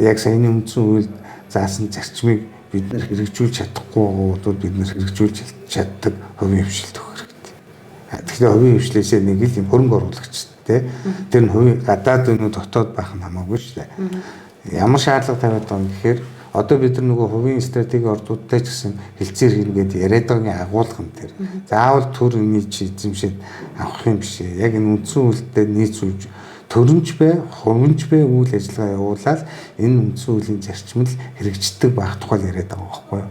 яг саяны үндсэн үйл заасан зарчмыг бид нар хэрэгжүүлж чадахгүй бол бид нар хэрэгжүүлж чаддаг хувийн хвшилт өгөх хэрэгтэй. Тэгэхээр хувийн хвшлээсээ нэг л юм хөрөнгө оруулагчтэй тэр нь хувийн гадаад өнөө дотоод байх нь хамаагүй шүү дээ. Ямар шаардлага тавиад байгаа юм гэхээр одоо бид нар нөгөө хувийн стратеги ордуудтай ч гэсэн хэлцээр хийнгээд яриад байгаагийн агуулган дээр заавал төр имиж эзэмшээд авах юм биш ээ. Яг энэ үндсэн үйлдэлд нийцүүлж төрөмж бай, хувинж бай үйл ажиллагаа явуулаад энэ үндсэн үеийн зарчмал хэрэгждэг байх тухай яриад байгаа байхгүй юу?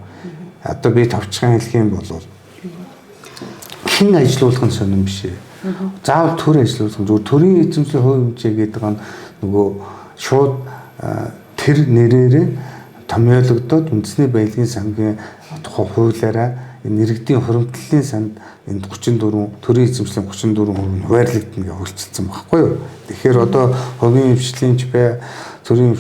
Одоо би товчхон хэлэх юм бол хэн ажилуулах нь сонирн биш ээ. Заавал төр ажилуулах нь зөв төрийн эзэмшлийн хувь хэмжээ гэдэг нь нөгөө шууд тэр нэрээрээ томьёологдоод үндэсний баялагын сангийн тухай хуулиараа нэрэгдийн хуримтлалын санд энэ 34 төрийн эзэмшлийн 34% хуваарлагдана гэж хөлцсөн байхгүй юу. Тэгэхээр одоо хувийн хвшилийнч бай төрийн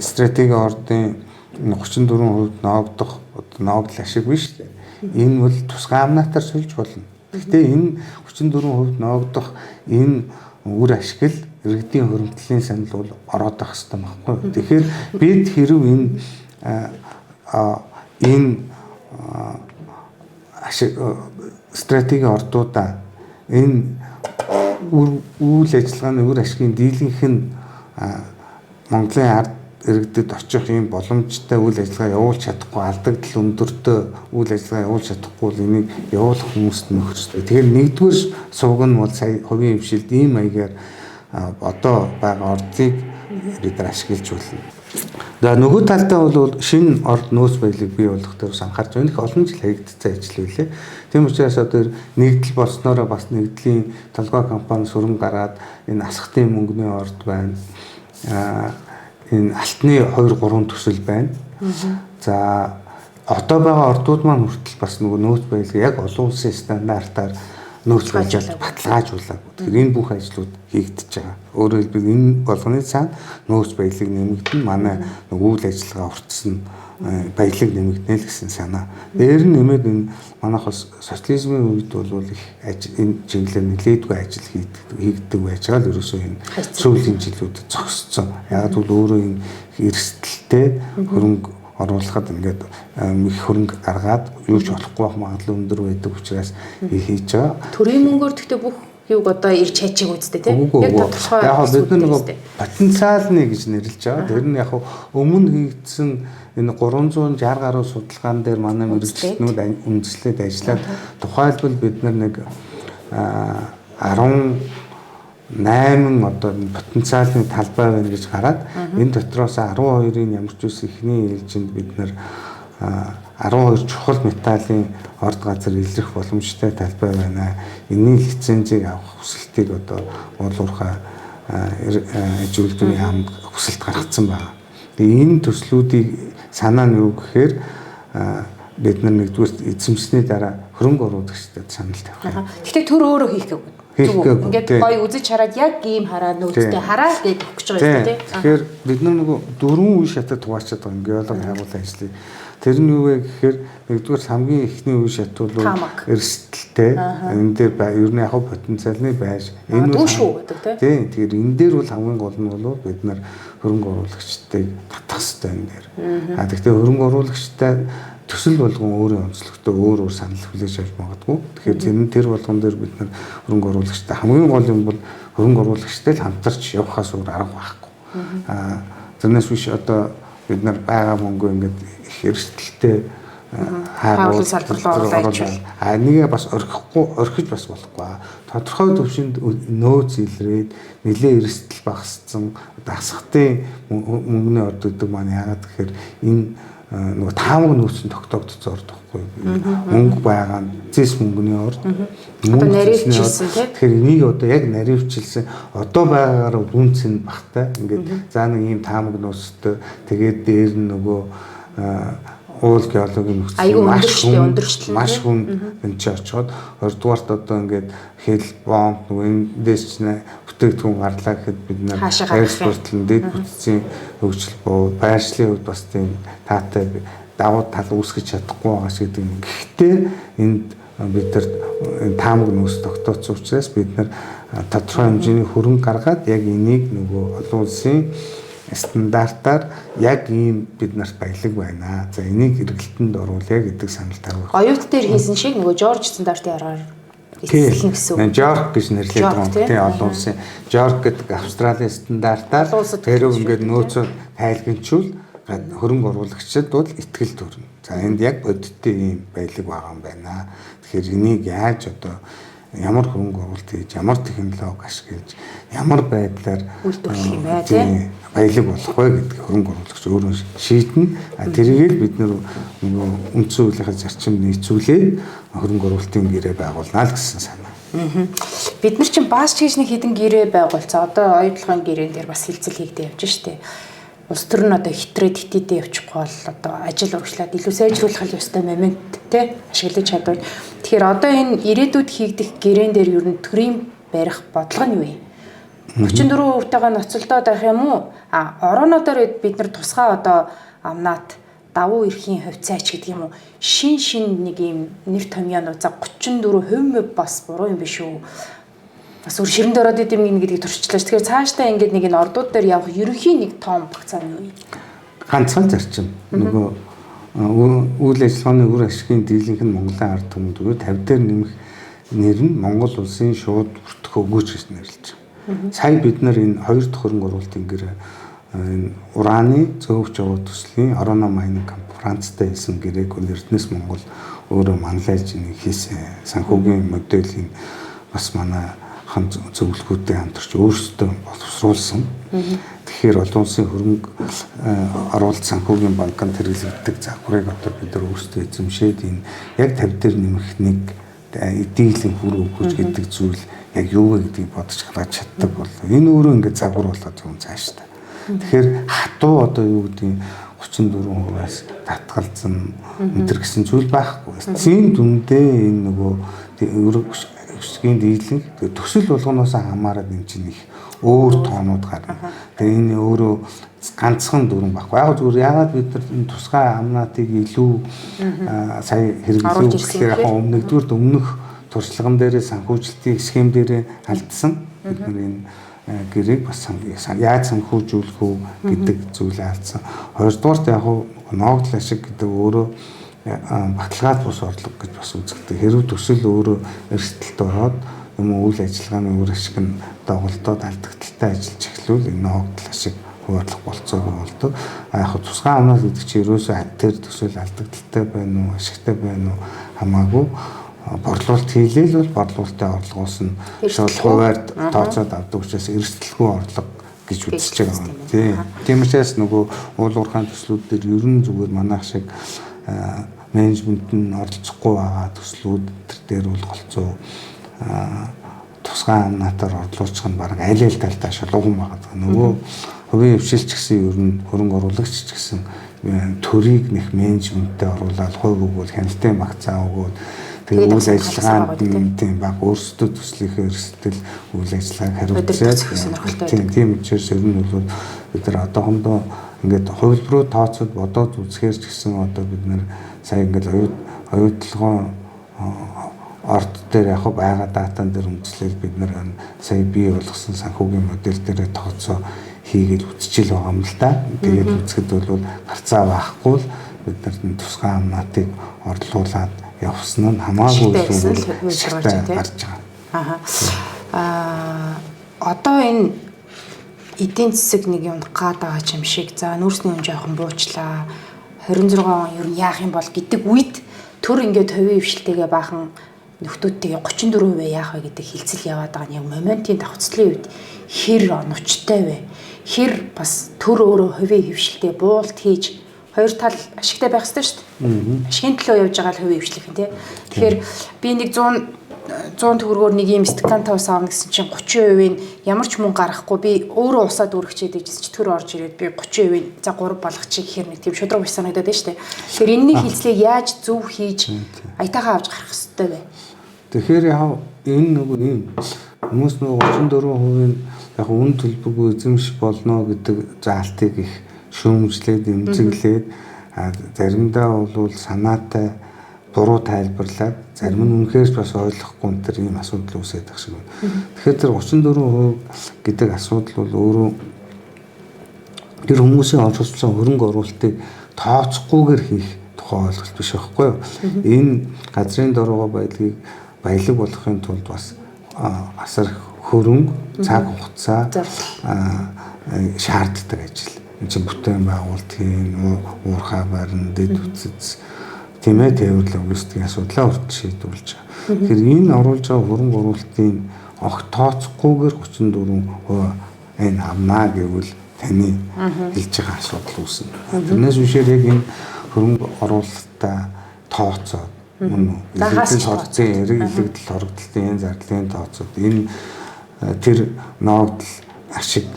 стратеги ордын 34% ноогдол ашиг биш үү? Энэ бол тусгай амнаатаар сольж болно. Гэхдээ энэ 34% ноогдох энэ үр ашиг л иргэдийн хуримтлалын санд бол ороод байх хэрэгтэй байхгүй юу. Тэгэхээр бид хэрв энэ стратеги ордуудаа энэ үйл ажиллагааны үр ашигын дийлэнх нь Монголын ард иргэдэд очих юм боломжтой үйл ажиллагаа явуулж чадахгүй, алдагдал өндөртэй үйл ажиллагаа явуулж чадахгүй бол энийг явуулах хүмүүст нөхөр хэрэгтэй. Тэгэхээр нэгдүгээр сувг нь бол сая хувийн хвшилд ийм маягаар одоо байгаа ордыг бид нар ашиглаж болно. За нөгөө талдаа бол шинэ орд нөөц баялаг бий болох дээр анхаарч байна. Их олон жил хийгдсэн ажил байлээ. Тийм учраас одоо нэгдэл болсноороо бас нэгдлийн толгой компани сүрэн гараад энэ асхтын мөнгөний орд байна. Энэ алтны 2-3 төсөл байна. За одоо байгаа ордууд маань хүртэл бас нөгөө нөөц баялаг яг олон улсын стандартаар нөөц баялаг баталгаажуулаад. Тэгэхээр энэ бүх ажлууд хийгдэж байгаа. Өөрөөр хэлбэл энэ болгоны цаана нөөц баялаг нэмэгдэн манай үйл ажиллагаа уртсан баялаг нэмэгдэнэ л гэсэн санаа. Дээр нь нэмээд энэ манайхас социализмын үед бол их энэ чиглэлээр нэлээдгүй ажил хийгддэг байж байгаа л ерөөсөө энэ сүүлийн жилүүдэд зогссон. Яг л өөрөө энэ эрсдэлтэй хөрөнгө оруулахад ингээд их хөрөнгө гаргаад юу ч болохгүй байх магадлал өндөр байдаг учраас хийж байгаа. Төрийн мөнгөөр тэгтээ бүх юуг одоо ирж хайчих үстэй тийм. Яг тодорхой. Яг бид нар нөгөө потенциалны гэж нэрлэж байгаа. Тэр нь яг өмнө хийгдсэн энэ 360 гаруй судалгаан дээр манай мэргэжлэнүүд үндэслээд ажиллаад тухайлбал бид нар нэг 18 одоо потенциалын талбай байна гэж гараад энэ дотроос 12-ын ямар ч үс ихний ээлжинд бид нар 12 чухал металлын орд газар илрэх боломжтой талбай байна. Энэний лицензийг авах хүсэлтийг одоо уулуурхай ажилтны яамд хүсэлт гаргацсан байна. Тэгээ энэ төслүүдийг санаа нь юу гэхээр бид нар нэгдүгээр эзэмсний дараа хөрөнгө оруулагчдад санал тавих. Гэхдээ төр өөрөө хийх гэдэг. Ингээд гоё үзэж хараад яг ийм хараа нөөцтэй хараа гэж өгч байгаа юм тийм. Тэгэхээр бид нар нөгөө 4 үе шатад хуваачаад байгаа геологи хайгуулсан ажлыг. Тэр нь юу вэ гэхээр нэгдүгээр хамгийн ихний үе шат бол эрсдэлтэй. Энэ дээр ер нь яг потенциалны байж энэ бол шүү гэдэг тийм. Тэгэхээр энэ дээр бол хамгийн гол нь бол бид нар хөрөнгө оруулагчдыг татах хэрэгтэй энэ дээр. Гэхдээ хөрөнгө оруулагчтай төсөл болгон өөрийн онцлогтой өөр санал хүлээж авч магадгүй. Тэгэхээр тэр болгон дээр бид нар хөрөнгө оруулагчтай хамгийн гол юм бол хөрөнгө оруулагчтай л хамтарч явахаас өөр арга байхгүй. Тэрнээс биш одоо бид нар байгаа мөнгө ингээд их эрсдэлтэй хайгуул салбарлаа оруулж нэгээ бас орхиж бас болохгүй. Тодорхой төвшөнд нөөц илрээд нэлээ эрсдэл багассан дасгатын мөнгөний орд гэдэг маань яагаад гэхээр энэ нөгөө таамаг нөөцөнд тогтоогдсон орд байхгүй. Мөнгө байгаа зэс мөнгөний орд. Одоо наривчилсан тийм. Тэгэхээр энийг одоо яг наривчилсан одоо байгаагаар үнц нь багтай. Ингээд заа нэг ийм таамаг нөөцтэй тэгээд дээр нь нөгөө уул геологийн нөхцөл маш хүнд энэ ч очоод 2 дугаарт одоо ингээд хэл бомб нөгөө эндээс ч бүтээгдэхүүн гарлаа гэхэд бид нэр экспортлон дэд бүтцийн хөгжил боо байршлын хувьд бас тийм таатай давуу тал үүсгэж чадахгүй байгаа шиг гэдэг юм. Гэхдээ энд бид нар таамаг нөөц тогтооцсон учраас бид нар тодорхой хэмжээний хөрөнгө гаргаад яг энийг нөгөө олон улсын стандартаар яг ийм бид нарт баялаг байна. За энийг эргэлтэнд оруулъя гэдэг санал тавих. Оюут дээр хийсэн шиг нөгөө Жорж стандартын аргаар эзлэх гэсэн. Жорк гэж нэрлэдэг юм тийм олон улсын Жорк гэдэг Австралийн стандартаар тэрөө ингээд нөөцөө тайлгнчүүл хөрөнгө оруулагчид бол итгэл төрнө. За энд яг бодиттой ийм байлаг байгаа юм байна. Тэгэхээр энийг яаж одоо ямар хөрөнгө оруулалт хийж, ямар технологи ашиглаж, ямар байдлаар үйлдвэрлэх юм бэ тийм баялаг болох вэ гэдэг хөрөнгө оруулагч өөрөө шийднэ. Тэрийг бид нөгөө үндсэн хуулийнхаа зарчимд нийцүүлээд хөрөнгө оруулалтын гэрээ байгуулнаа л гэсэн санаа. Бид нар чинь бааш чийж нэг хідэн гэрээ байгуулцаа. Одоо оюутлогын гэрээн дээр бас хилцэл хийгдэж явж штэ. Улс төр нь одоо хитрээд хитэдээ явчихгүй бол одоо ажил урагшлаад илүү сайжруулах ёстой момент тий ашиглаж чадвал. Тэгэхээр одоо энэ ирээдүйд хийгдэх гэрээн дээр ер нь төрийн барих бодлого нь юу вэ? 34%-тайгаа ноцолдоод байх юм уу? Ороонуудаар бид нар тусгай одоо амнаад давуу эрхийн хувьцаач гэдэг юм уу? Шин нэг юм нэр томьёонууд за 34% бас буруу юм биш үү? Бас өөр ширэнд ороод идэм гэдгийг туршчлаа. Тэгэхээр цаашдаа ингээд нэг энэ ордууд дээр явах ерөнхий нэг том багцаа нь юу вэ? Ганцхан зарчим. Нөгөө үйл ажиллагааны үр ашигын дийлэнх нь Монголын ард түмэд 50 дээр нэмэх нэр нь Монгол улсын шууд бүртгэх өгөөч гэж нэрлэж байгаа. Сая бид нар энэ хоёр дахь хөрөнгө оруулалтын гэр энэ ураны зөөвч яваа төслийн Орона майнинг компани Францтай хийсэн гэрээг Эрдэнэс Монгол өөрөө манлайлж хийсэн санхүүгийн моделийг бас манай хан зөвлөхүүдтэй хамтарч өөрсдөө боловсруулсан. Тэгэхээр олон улсын хөрөнгө оруулалт санхүүгийн банкнд хэрэглэгддэг загварыг одоо бид нар өөрсдөө эзэмшээд энэ яг 50 дээр нэмэх нэг дийлэн хүр өгөөж гэдэг зүйл яг юу вэ гэдгийг бодож хараад чаддаг бол энэ өөрөө ингээд загвар болоод юм цааш та. Тэгэхээр хатуу одоо юу гэдгийг 34%-аас татгалзсан энэ гэсэн зүйл байхгүй. Эцсийн дүндээ энэ нөгөө өсгийн дийлэнх төсөл болгоноос хамаарат энэ чинь их өөр тоонууд гарна. Тэгээ энэ өөрөө ганцхан дүрэн байхгүй. Яагаад бид нар энэ тусгай амнаатыг илүү сая хэрэглэв гэхээр яг өмнөх туршлаган дээрээ санхүүжилтийн схем дээрээ алдсан. Бид нар энэ гэрээг бас яаж санхүүжүүлэх үү гэдэг зүйлээ алдсан. Хоёрдугаарт яг ногдол ашиг гэдэг өөрөө баталгаад бус орлого гэж бас үзэгдэг. Хэрв төсөл өөрөө эрсдэлд ороод юм үйл ажиллагааны үр ашиг нь доголдоод алдагдaltaй ажиллаж эхлүүл энэ ногдол ашиг хуваарлах болцоогүй болдог. Яг тусгай амнаас гэдэг чинь ерөөсөө тэр төсөл алдагдaltaй байна уу, ашигтай байна уу хамаагүй борлуулалт хийлээл бол борлуулалтын орлогоос нь шууд хуваард тооцоод авдаг учраас эрсдэлгүй орлого гэж үзэж байгаа юм. Тийм учраас нөгөө уул уурхайн төслүүд дээр ер нь зүгээр манайх шиг менежмент нь оролцохгүй байгаа төслүүд дээр бол голцоо тусгай амнаатаар орлуулчих нь баг аль талдаа шалгуухан байгаа. Нөгөө хувийн хвшилч гэсэн ер нь хөрөнгө оруулагч ч гэсэн төрийг нэх менежменттэй оруулаад хувь өгвөл хяналтын багцаа өгөөд тэгээд үйл ажиллагаанд тийм баг өөрсдөө төслийнхээ эрсдэл үйл ажиллагааг хариуцаад тийм учраас ер нь бол бид нар одоохондоо ингээд хувилбаруу тооцоод бодоод үзэхээр ч гэсэн одоо бид нар сая ингээд оюутлогоо орд дээр яг байгаа датан дээр үндэслэл бид нар сая бий болгосон санхүүгийн модель дээр тооцоо хийгээд үзчихэл байгаа юм л да. Тэгээд үзэхэд бол гарцаа байхгүй л бид нар тусгай амнаатыг орлуулад явсан нь хамаагүй шигтэй гарч байгаа. Одоо энэ эдийн засаг нэг юм гад байгаа юм шиг за нүүрсний хүн жоохон буучлаа 26 он ер нь яах юм бол гэдэг үед төр ингээд хувийн хвшилтэйгээ баахан нөхдүүдтэйгээ 34% яах вэ гэдэг хилцэл яваад байгаа нь яг моментийн давхцлын үед хэр оновчтой вэ? Хэр бас төр өөрөө хувийн хвшилтэй буулт хийж хоёр тал ашигтай байх ёстой шүү дээ. Ашигын төлөө явж байгаа л хувийн хвшлэх юм тий. Тэгэхээр би нэг 100 төгрөгөөр нэг юм стакан тавс аавна гэсэн чинь 30%-ийн ямар ч мөнгө гаргахгүй би өөрөө усаад үргэчээд ижсэн чи төр орж ирээд би 30%-ийн за 3 болгочих гэхээр нэг тийм шудраг биш санагдаад байна шүү дээ. Тэгэхээр энэний хилцлийг яаж зөв хийж аятайхаа авч гарах ёстой вэ? Тэгэхээр яа энэ нөгөө юм хүмүүс нөгөө 34% яг үн төлбөргүй эзэмш болно гэдэг заалтыг их шүүмжлээд эмзэглээд заримдаа бол санаатай буруу тайлбарлаад зарим нь үнэхээр бас ойлгохгүй энэ төр ийм асуудал үүсээд байх шиг байна. Тэгэхээр тэр 34% гэдэг асуудал бол өөрөө тэр хүмүүсийн оруулсан хөрөнгө оруулалтыг тооцохгүйгээр хийх тухай ойлголт биш байхгүй юу? Энэ газрын доргой байдлыг баялаг болгохын тулд бас асар хөрөнгө цаг хугацаа шаарддаг ажил. энэ чинь бүтээн байгуулалтын уурхай барин дэд үтц тийм ээ тээвэрлэг логистикийн асуудлаа урд шийдүүлж байгаа. Тэгэхээр энэ оруулж байгаа хөрөнгө оруулалтын огт тооцохгүйгээр 34% энэ авнаа гэвэл таны хэлж байгаа асуудал үүснэ. Тэрнээс үшээр яг энэ хөрөнгө оруулалтаа тооцоод мөн илэгдэл хорцын илэгдэл хоригдлын энэ зардлын тооцоод энэ тэр ногдол ашиг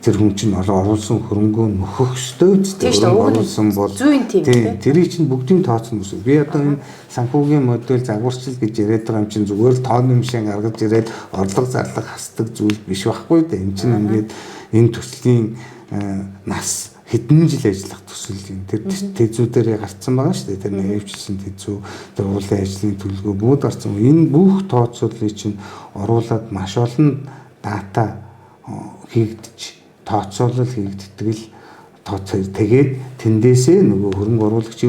тэр хүн чинь оруулсан хөрөнгөө нөхөх ёстой үстэй оруулсан бол тэрийг чинь бүгдийг тооцно гэсэн. Би одоо энэ санхүүгийн модель загварчил гэж яриад байгаа юм чинь зүгээр л тооны машин гаргаж ирээд орлого зарлага хасдаг зүйл биш байхгүй дээ. Энэ чинь ингээд энэ төслийн нас хэдэн жил ажиллах төсөл юм. Тэр тэзүүдээр гарцсан байгаа шүү дээ. Тэр нэвчилсэн тэзүү, тэр уулын ажлын төлөвлөгөө бүгд гарцсан. Энэ бүх тооцооллыг чинь оруулаад маш олон дата хийгдэж тооцоолол хийгддэг л тооцоо. Тэгээд тэндээсээ нөгөө хөрөнгө оруулагч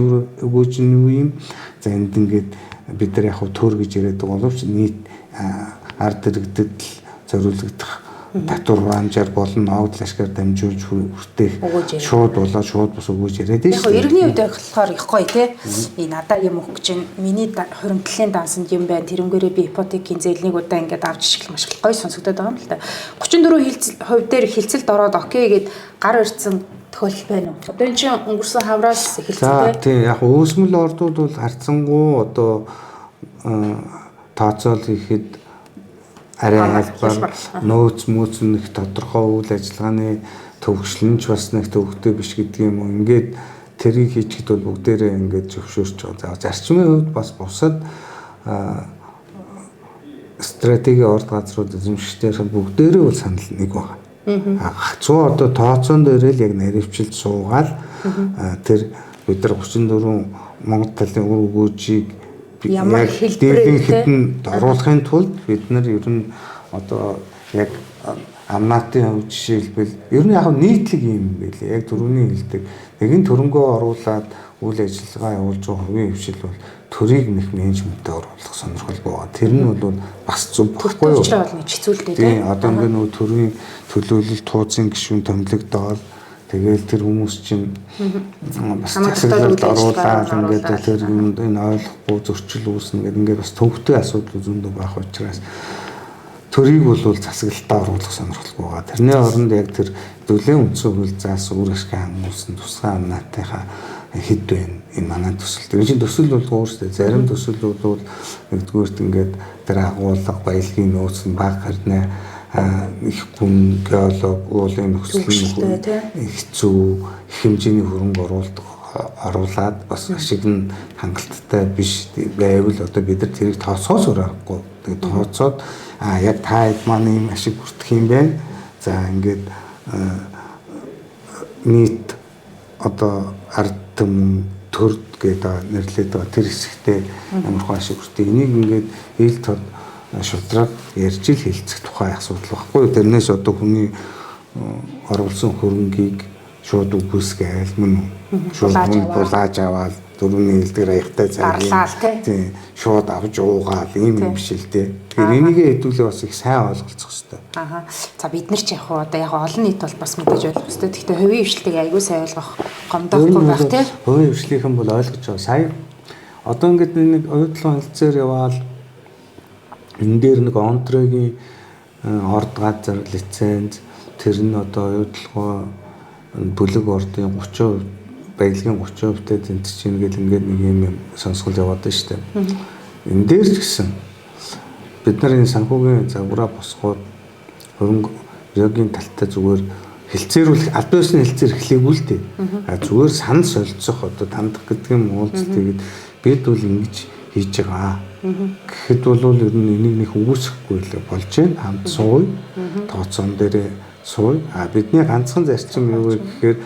өгөөж нь юу юм? За энд ингээд бид нар яг төр гэж яриад байгаа боловч нийт ард иргэдэд зориулагдах татвар ханжаар болон ногдол ашгаар дамжуулж хүртээх шууд болоо шууд бус өгөөж яриад байна шүү дээ. Яг иргэний үед болохоор их гоё тий. Надаа юм өгч чинь миний хуримтлалын дансанд юм байна. Тэрнгээрээ би ипотекийн зээлнийг удаа ингээд авч ишгэл маш гоё сонсогдоод байгаа юм л да. 34% дээр хилцэлд ороод окей гэд гар ирсэн тохиолдол байна уу? Одоо энэ чинь өнгөрсөн хавраас эхэлсэн тий. Яг өөсмөл ордууд бол харцсангуу одоо тооцоол хийхэд арай хайлбар нөөц мөөц нэг тодорхой үйл ажиллагааны төвөгшлөнч бас нэг төвөгтэй биш гэдэг юм уу. Ингээд тэрийг хийчихэд бол бүгдээрээ ингээд зөвшөөрч байгаа. За зарчмын хувьд бас бусад стратеги орд газрууд эзэмшигчдээр бүгдээрээ бол санал нэг байна. Хацуу одоо тооцоон дээр л яг наривчилж суугаад тэр бид нар 34 Монгол талын үр өгөөжийг ямар хэлбэрээр оруулахын тулд бид нар ер нь одоо яг амнаатын хувьд жишээлбэл ер нь яг нийтлэг юм байлээ. Яг түрүүний хэлдэг нэгэн төрөнгөө оруулаад үйл ажиллагаа явуулж байгаа хувийн хвшил бол төрийг нэг менежменттэй оруулах сонирхолтой байгаа. Тэр нь бол бас зөв байхгүй юу? Төрчрээ бол нэг хэцүүлдэг тийм. Одоо ингээд нөгөө төрийн төлөөлөл тууцын гишүүн томилогдоод тэгэл тэр хүмүүс чинь бас засаглалд оруулаад ингээд тэр юмд энэ ойлгохгүй зөрчил үүснэ гэдэг ингээд бас төвхтэй асуудал зөндөө байх учраас төрийг бол засаглалтаа оруулах сонирхолтой байгаа. Тэрний оронд яг тэр зөвлөлийн үндсэн хууль заасан үр ашигын хангуулсан тусгай амнаатынхаа хэд байна энэ манай төсөл. Тэр чинь төсөл бол өөрсдөө зарим төсөл бол нэгдүгээрт ингээд тэр агуулга баялагын нөөц нь баг харнаа их хүн геолог уулын нөхцөлийн хэцүү их хэмжээний хөрөнгө оруулаад бас ашиг нь хангалттай биш байвал одоо бид нар тэрийг тооцоос өрөхгүй. Тэгээд тооцоод яг та хэд маань ийм ашиг хүртэх юм бэ? За ингээд нийт одоо ард түмэн төрд гэдэг нэрлээд байгаа тэр хэсэгтээ ямар ашиг хүртээ. Энийг ингээд ил тод шудраг ярьж ил хэлцэх тухай асуудал баггүй. Тэрнээс одоо хүний оруулсан хөрөнгийг шууд үгүйсгээл мөн шууд булааж аваад дөрөвний хэлдгээр аягтай цагийн тийм шууд авч уугаал ийм юм биш л дээ. Тэгэхээр энийгээ хэдүүлээ бас их сайн ойлголцох хэрэгтэй. За бид нар ч яг одоо яг олон нийт бол бас мэдээж ойлгох хэрэгтэй. Гэхдээ хувийн хвшлийг аягүй сайн ойлгох гомдоохгүй байх тийм. Хувийн хвшлийнхэн бол ойлгож байгаа. Сая одоо ингээд нэг оюутлын хэлцээр яваал энэ дээр нэг онтрогийн орд газар лиценз тэр нь одоо оюутлогоо бүлэг ордын 30% баялагын 30%-тэй тэнцэж ийн гэл ингээд нэг юм сонсгол яваад байна шүү дээ. Энэ дээр ч гэсэн бид нарын санхүүгийн загвараа босгоод хөрөнгө ёгийн талтай зүгээр хэлцээрүүлэх аль биесний хэлцээр эхлэегүй л дээ. Зүгээр санал солилцох одоо тандах гэдэг юм уулзтайгээд бид бол ингэж хийж байгаа. Гэхэд бол ер нь энийг нэг үүсэхгүй л болж байна. Хамт сууя. Тооцоон дээр сууя. Бидний ганцхан зарчим юу вэ гэхээр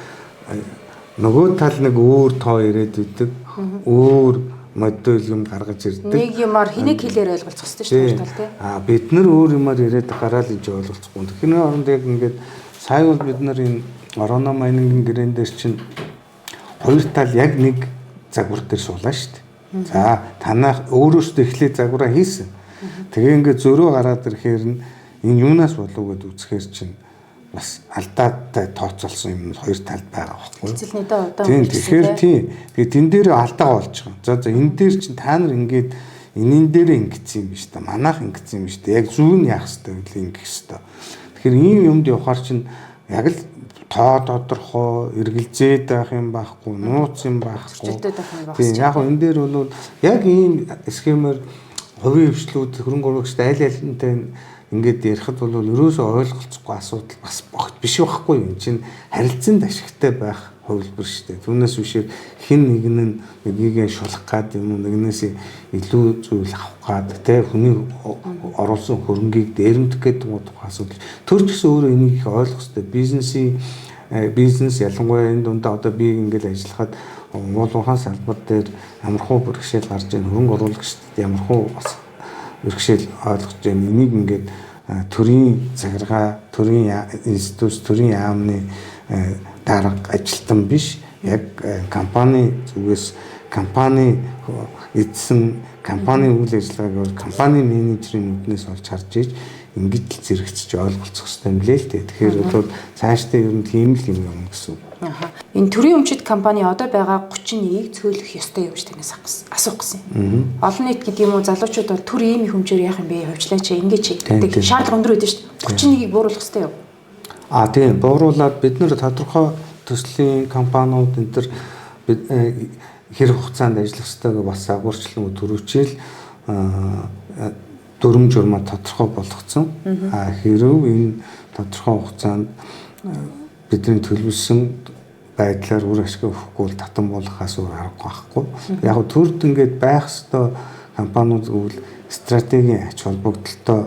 нөгөө тал нэг өөр тоо ирээд идэг. Өөр модель юм гаргаж ирдэг. Нэг юмар хэнийг хэлээр ойлголцох хэрэгтэй шүү дээ тал тий. Бид нар өөр юмар ирээд гараал гэж ойлголцохгүй. Тэгэхээр оронд яг ингээд сая бол бид нар энэ ороно майнингийн гэрэн дээр чинь хоёр тал яг нэг загвар дээр суулаа шүү дээ. За танаа өөрөөсөө эхлээд загвараа хийсэн. Тэгээ ингээд зөрөө гараад ирэхээр энэ юунаас болов гэд үзэхээр чинь бас алдаатай тооцоолсон юм хоёр талд байгаа байхгүй юу? Эцэлний доо удаан. Тийм тэгэхээр тийм. Тэгээд энэ дээр алдаа болж байгаа. За энэ дээр чинь та нар ингээд энийн дээр ингэсэн юм биш та. Манайх ингэсэн юм биш та. Яг зүүн яах хэрэгтэй вэ ингэх хэрэгтэй. Тэгэхээр ийм юмд явахаар чинь яг л тоо тодорхой эргэлзээд байх юм байхгүй, нууц юм байхгүй. Тийм яг энэ дээр бол яг ийм схемээр хувийн хвшлүүд хөрөнгө оруулагчид аль алинтай ингээд ярихад бол ерөөсөө ойлголцохгүй асуудал бас богт биш байхгүй юм чинь харилцаанд ашигтай байх хувилбар шүү дээ. Түүнээс бишээр хэн нэг нь нэгийг шулах гад юм уу нэгнээс илүү зүйл авах гад тэ хүний оруулсан хөрөнгийг дээрэмдэх гэдэг тухай асуудал. Тэр ч гэсэн өөрөө энийг их ойлгох хэрэгтэй. Бизнес ялангуяа энэ дундаа одоо би ингээд ажиллахад уулуурхаан салбар дээр ямархуу бэрхшээл гарч ийн хөрөнгө оруулагчдад ямархуу бас бэрхшээл ойлгож байна. Энийг ингээд төрийн захиргаа, төрийн институт, төрийн яамны дарга ажилтан биш яг компани зүгээс компани эзэн компани үйл ажиллагааг компани менежерийн нүднээс олж харж ийж ингэж л зэрэгцэж ойлголцох хэрэгтэй юм лээ л дээ. Тэгэхээр бол цаашдаа ер нь тийм л юм юм гэсэн үг. Энэ төрийн өмчит компани одоо байгаа 31-ийг цөөлөх ёстой юм шүү дээ асуух гэсэн. Олон нийт гэдэг юм уу залуучууд бол төр ийм их хэмжээр яах юм бэ? Хувьчлаач ингэж гэдэг шаардлага өндөр байдаг шүү дээ. 31-ийг бууруулах хэрэгтэй юу? Тийм бууруулаад бид нэр тодорхой төслийн компаниуд энэ төр хэрэг хугацаанд ажиллах ёстойг бас агуурчлан төрөвчээл дүрм журмаа тодорхой болгоцсон. Хэрв энэ тодорхой хугацаанд бидний төлөвлөсөн байдлаар үр ашиг өгөхгүй бол татан болгохаас өөр аргагүй байхгүй. Яг нь төрд ингээд байх ёстой компаниуд гэвэл стратегийн ач холбогдолтой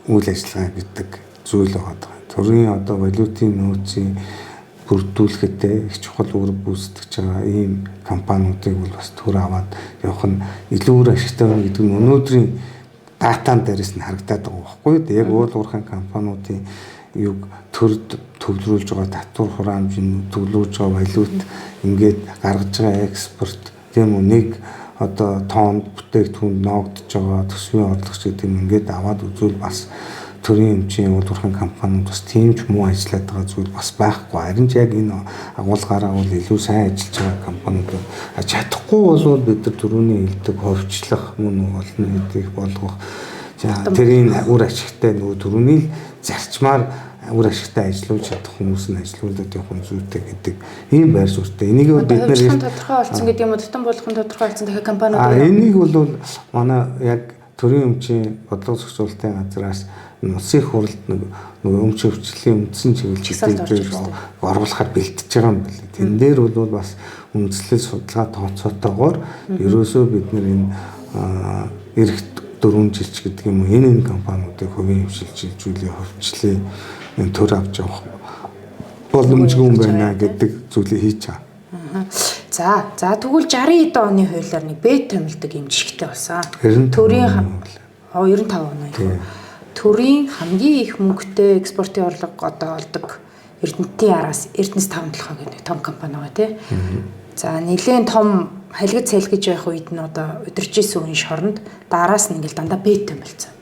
үйл ажиллагаа гэдэг зүйл байгаа. Төрийн одоо валютын нөөцийг бүрдүүлэхдээ их чухал үр гүйцэтгэж байгаа ийм компаниудыг бол бас төр аваад явах нь илүү үр ашигтай байна гэдэг нь өнөөдрийн датан дээрээс нь харагдаад байгаа байхгүй. Яг уул уурхайн компаниудын юг төрд төвлөрүүлж байгаа татвар хураамжийн төвлөрүүлж байгаа валют ингээд гаргаж байгаа экспорт тийм үү нэг одоо тоонд бүтээгдэхүүн ногдож байгаа төсвийн орлогч гэдэг нь ингээд аваад үзвэл бас төрийн эмчийн уул-уурхайн компаниуд бас тийм ч муу ажиллаад байгаа зүйл бас байхгүй. Харин ч яг энэ агуулгаараа бол илүү сайн ажиллаж байгаа компаниуд чадахгүй бол бид нар түрүүний хэлдэг ховчлох мөн олон хэдийг болгох тэрийн үр ашигтай нөгөө түрүүний зарчмаар үр ашигтай ажиллаж чадах хүмүүс нь ажиллуулдаг явах нь зүйтэй гэдэг ийм байр суурьтай. Энийг бид нэр тодорхой болсон гэдэг юм уу тутам болгохын тодорхой болсон дахиад компаниуд энийг бол манай яг төрийн эмчийн бодлого зохицуулалтын газраас улсын хурлд нөгөө өмч өвчлөлийн үндсэн чиглэлээр оруулахаар бэлтэж байгаа юм байна. Тэн дээр бол бас үндэслэл судалгаа тооцоотойгоор ерөөсөө бид нэр энэ эх 4 жилч гэдэг юм уу энэ компаниудыг хувийн хвшилжүүлээ хөвчлээ төр авч явах боломжгүй юм байна гэдэг зүйлийг хийж байгаа. За тэгвэл 60 оны хуулиар нэг бэд томилдог юм жишгтэй болсон. Төрийн 95 оны. Төрийн хамгийн их мөнгөтэй экспортын орлого одоо олдог Эрдэнэтийн араас Эрдэнэс 5-7 гэдэг том компани байгаа тий. За нэлээд том халигд сэлгэж байх үед нь одоо удирж исэн үеийн шоронд дараас нь ингээл дандаа бэд томилсон.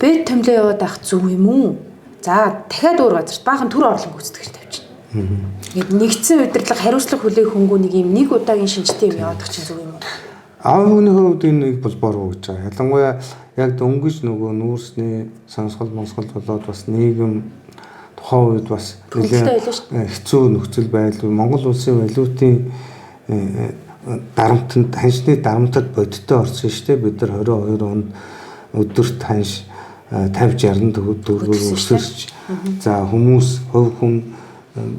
Бэд томлоо яваад ах зүг юм уу? За дахиад өөр газар баахан төр орлого гүйцэтгэж тавьчихна. Ингээд нэгдсэн удирдлага хариуцлага хүлээх хөнгөө нэг юм нэг удаагийн шинжтэй юм яваад чинь зүг юм уу? Аав хүний хувьд энэ бол боруу гэж байгаа. Ялангуяа яг дөнгөж нөгөө нүүрсний сонсгол болоод бас нийгэм тухайн үед бас хэцүү нөхцөл байдал Монгол улсын валютын дарамтанд ханшны дарамтад бодиттой орсон шүү дээ. Бид нар 22 онд өдөрт ханш 50-60 төгрөгөөр өсөрч за хүмүүс хувь хүн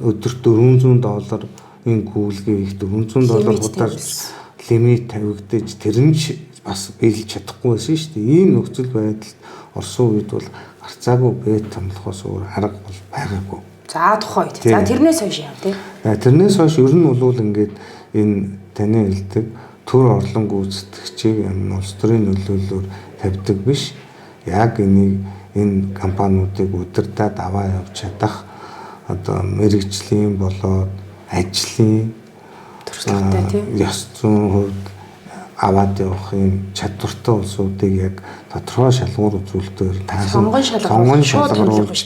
өдөрт $400 энэ гүйлгээ их $400 худалдаж лимит тавигдаж тэр нь бас биелж чадахгүй байсан шүү дээ. Ийм нөхцөл байдалд орсон үед бол гарцаагүй бэд томлохоос өөр арга бол байгаагүй. За тухайд. За тэрнээс хойш яа тий. Тэрнээс хойш ер нь бол ингээд энэ таны хэлдэг төр орлон гүйцэтгэгчийг улс төрийн нөлөөллөөр тавьдаг биш. Яг энэ компаниудыг удирдаад аваа явж чадах одоо мэрэгжлийн болоод ажлын туршлагатай тийм ёс зүйн хувьд аваад явах юм чадвартай улсуудыг яг тодорхой шалгуур үзүүлэлтээр сонгон шалгаруулж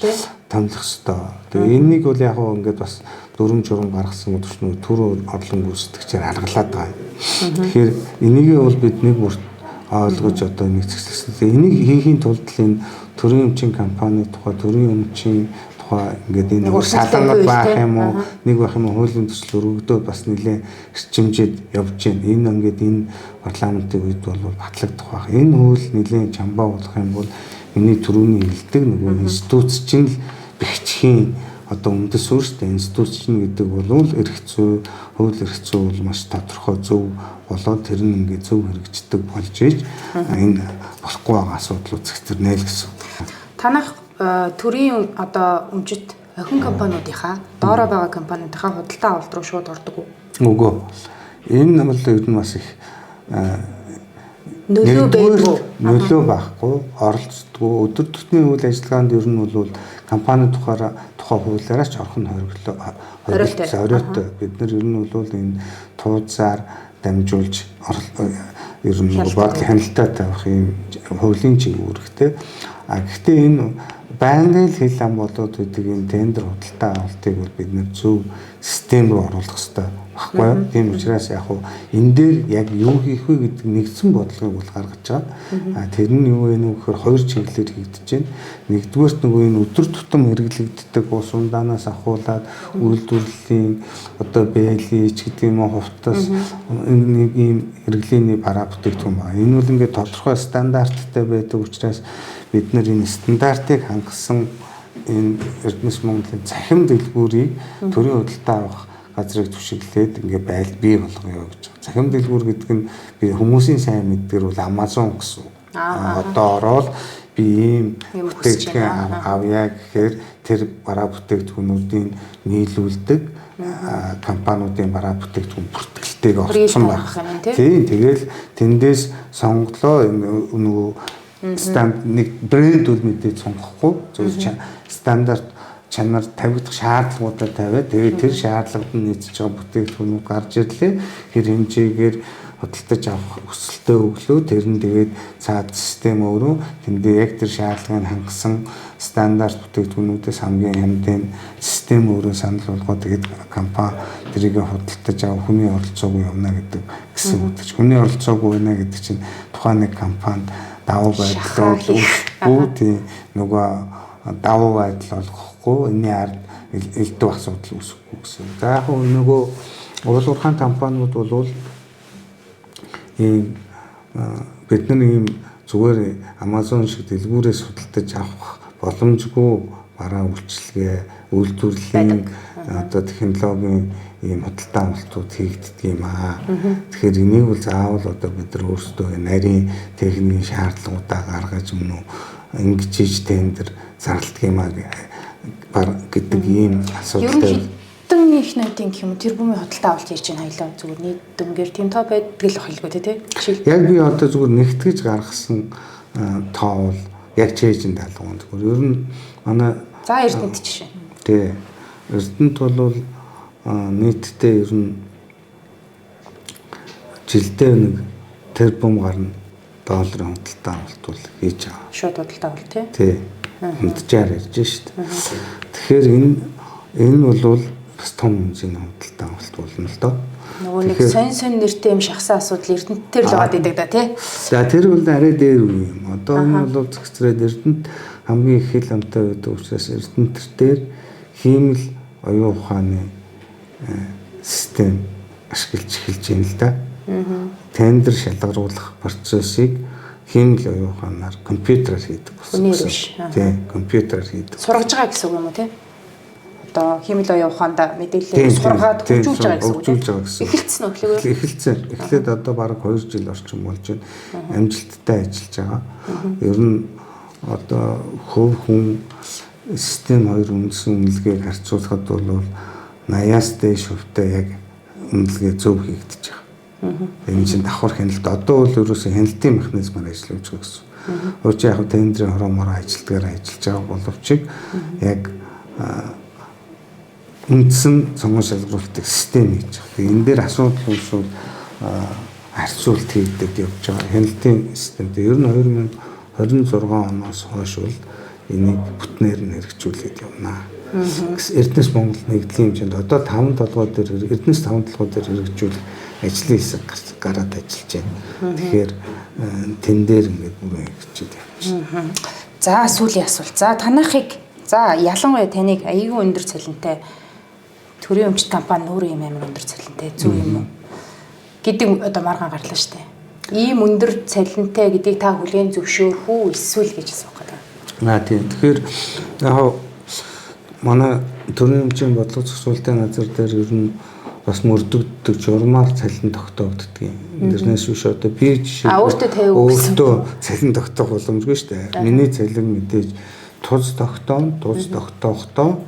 томилох ёстой. Тэгээ энийг бол яг гоо ингээд бас дүрм журм гаргасан өдөрчнөө төр орлон гүйцэтгэгчээр аргалаад байгаа юм. Тэгэхээр энийг бол бид нэг бүрт ойлгож одоо нэгтгэсэн. Энийг хийхийн тулд энэ төрийн өмчийн компани тухай төрийн өмчийн тухай ингээд энэ саланг байх юм уу нэг байх юм уу хуулийн төсөл өргөдөө бас нэлээд эрчимжид явж байна. Энэ ингээд энэ парламентын үед бол батлагдах байх. Энэ хууль нэлээд чамбаа болох юм бол миний түрүүний хэлдэг нөгөө институт чинь л бэхжихийн одоо үндэс үүрэгтэй институт чинь гэдэг бол эрх зүй, хууль эрх зүй бол маш тодорхой зөв болоод тэр нь ингээд зөв хэрэгждэг болж ийж энэ болохгүй байгаа асуудал үзэгдэрнэ л гэсэн. Танах төрийн одоо өмчит охин компаниудынхаа доороо байгаа компаниудынхаа худалдаа авалт руу шууд ордог уу? Үгүй. Энэ бол ер нь бас их нөлөө байхгүй. Нөлөө байхгүй, оролцдоггүй. Өдөр тутмын үйл ажиллагаанд ер нь бол компани тухай хуулиараа ч орхон хориглоо. Бид нар ер нь бол энэ тууцаар дамжуулж ер нь бодлого хяналтаа тавих юм хуулийн чиглэлтэй. Гэхдээ энэ байнгын хил ам болоод үүдэг энэ тендер худалдаа авалтыг бол бид нэр зөв систем рүү оруулах хэрэгтэй баггүй юу? Тийм учраас яг хуу энэ дээр яг юу хийх вэ гэдэг нэгдсэн бодлогыг бол гаргаж байгаа. Тэр нь юу вэ нөхөр хоёр чиглэлээр хийгдэж байна. Нэгдүгээрт нөгөө энэ өдөр тутам хэрэглэгддэг ус ундаанаас ахуулаад үйлдвэрлэлийн одоо бэлич гэдэг юм уу хувцас нэг ийм хэрэглээний бараа бүтээгдэхүүн байна. Энэ бол ингээд тодорхой стандарттай байдаг учраас бид нар энэ стандартыг хангасан энэ Эрдэнэс Монголын цахим дэлгүүрийг төрийн худалдаа авах газрыг түшиглээд ингээ бий болгоё гэж. Цахим дэлгүүр гэдэг нь би хүмүүсийн сайн мэддгэр бол Amazon гэсэн. Одоо ороод би ийм бүтээгдэхүүн авъя гэхээр тэр бараа бүтээгдэхүүнүүдийн нийлүүлдэг компаниудын бараа бүтээгдэхүүн бүртгэлтэйг орсон байх. Тийм тэгэл тэндээс сонголоо нөгөө нэг брэнд үл мэдээ сонгохгүй зөв стандарт чанар тавигдах шаардлагуудаа тавиад тэгээд тэр шаардлагад нь нийцэж байгаа бүтээгдэхүүнүүд гарч ирлээ. Тэр хэмжээгээр худалдаж авах өсөлтөө өглөө тэр нь тэгээд цаад систем өөрөө тэндээ яг тэр шаардлагыг хангасан стандарт бүтээгдэхүүнүүдээс хамгийн хямдын систем өөрөө санал болгоод тэгээд компани тэрийг худалдаж авах хүний оролцоогүй явна гэдэг гэсэн үг. Хүний оролцоогүй байна гэдэг чинь тухайн нэг компанид давуу байдал үүтийн нөгөө давуу байдал олгохгүй энэний ард элдв асуудал үүсэхгүй гэсэн. За яг нөгөө уул уурхайн компаниуд бол ийм бид нар ийм зүгээр Amazon шиг дэлгүүрээс худалдаж авах боломжгүй бараа үйлчилгээ үйлдвэрлэлийн одоо технологийн ийм худалдаа авалтууд хийгддэг юм аа. Тэгэхээр энийг бол заавал одоо бид нар өөрсдөө нарийн техникийн шаардлагуудаа гаргаж өмнө ингэж тендер зарлдаг юм аа гэдэг ийм асуудалтай. Ерөнхийдөө их найдын гэх юм тэр бүмийн худалдаа авалт ярьж байгаа хоёлоо зүгээр нийт дүнгээр тийм тоо байдаг л охилгүй тий. Яг би одоо зүгээр нэгтгэж гаргасан тоо бол яг чэйжин талгуунд зүгээр ер нь манай за Эрдэнэт жишээ. Тий. Эрдэнэт бол нийтдээ ер нь жилдээ нэг тэрбум гарна долларын худалдаа авалт бол хийж байгаа. Шууд худалдаа авалт тий. Тий. Хэмтжээр ярьж шүү дээ. Тэгэхээр энэ бол бас том хэмжээний худалдаа авалт болно л доо. Нөгөө нэг сонь нэртэй юм шахсан асуудал Эрдэнэт төр л байгаа гэдэг да тий. За тэр бол арай дээр үе юм. Одоо энэ бол зэгцрээд Эрдэнэт хамгийн их хэл амтай байдаг учраас Эрдэнэт дээр хиймэл оюун ухааны систем ашиглаж эхэлж байна л да. Тендер шалгаруулах процессыг хиймэл оюун ухаанаар компьютераар хийдэг болсон. Тийм, компьютераар хийдэг. Сургаж байгаа гэсэн үг юм уу тий? Одоо хиймэл оюун ухаанда мэдээлэл сургаад хөгжүүлж байгаа гэсэн үг. Эхэлсэн үү гэхлээр? Эхэлсэн. Эхлээд одоо бараг 2 жил орчим болж байна. Амжилттай ажиллаж байгаа. Ер нь одоо хөв хүн систем хоёр үндсэн үнэлгээг харьцуулахад бол 80-аас дээш хувьтай яг үнэлгээ зөв хийгдэж байгаа. Энэ чинь давхар хяналт одоо бол ерөөсөө хяналтын механизмаар ажиллаж байгаа гэсэн. Өөр чи яг тендерийн хормоор ажилтгаар ажиллаж байгаа боловч яг үндсэн сонгон шалгаруулалтыг систем хийж байгаа. Энэ дээр асуудал үүсвэл харьцуулт хийгдэж явж байгаа. Хяналтын системтэй ер нь 2026 оноос хойш бол энийг бүтнээр нь хэрэгжүүлээд явна. Эрдэнэс Монгол нэгдлийн хэмжээнд одоо 5 толгой дээр Эрдэнэс 5 толгой дээр хэрэгжүүлэх ажлын хэсэг гараад ажиллаж байна. Тэгэхээр тэн дээр ингээд бүрэн хэрэгжиж явж. За сүүлийн асуулт. За танахыг ялангуяа таныг аюулгүй өндөр цалинтай төрийн өмчт компани нүүрэн юм амар өндөр цалинтай зөв юм уу гэдэг одоо маргаан гарлаа шүү дээ. Ийм өндөр цалинтай гэдгийг та хүлээн зөвшөөрөх үү эсвэл гэж асуух гэдэг. Тийм. Тэгэхээр яг манай төрийн өмчийн бодлого зохицуулалтын газар дээр ер нь бас мөрдөгддөг журмаар цалин тогтоогддог юм. Тэрнээс биш одоо би жишээ өөртөө цалин тогтоох боломжгүй шүү дээ. Миний цалин мэдээж туз тогтоохдоо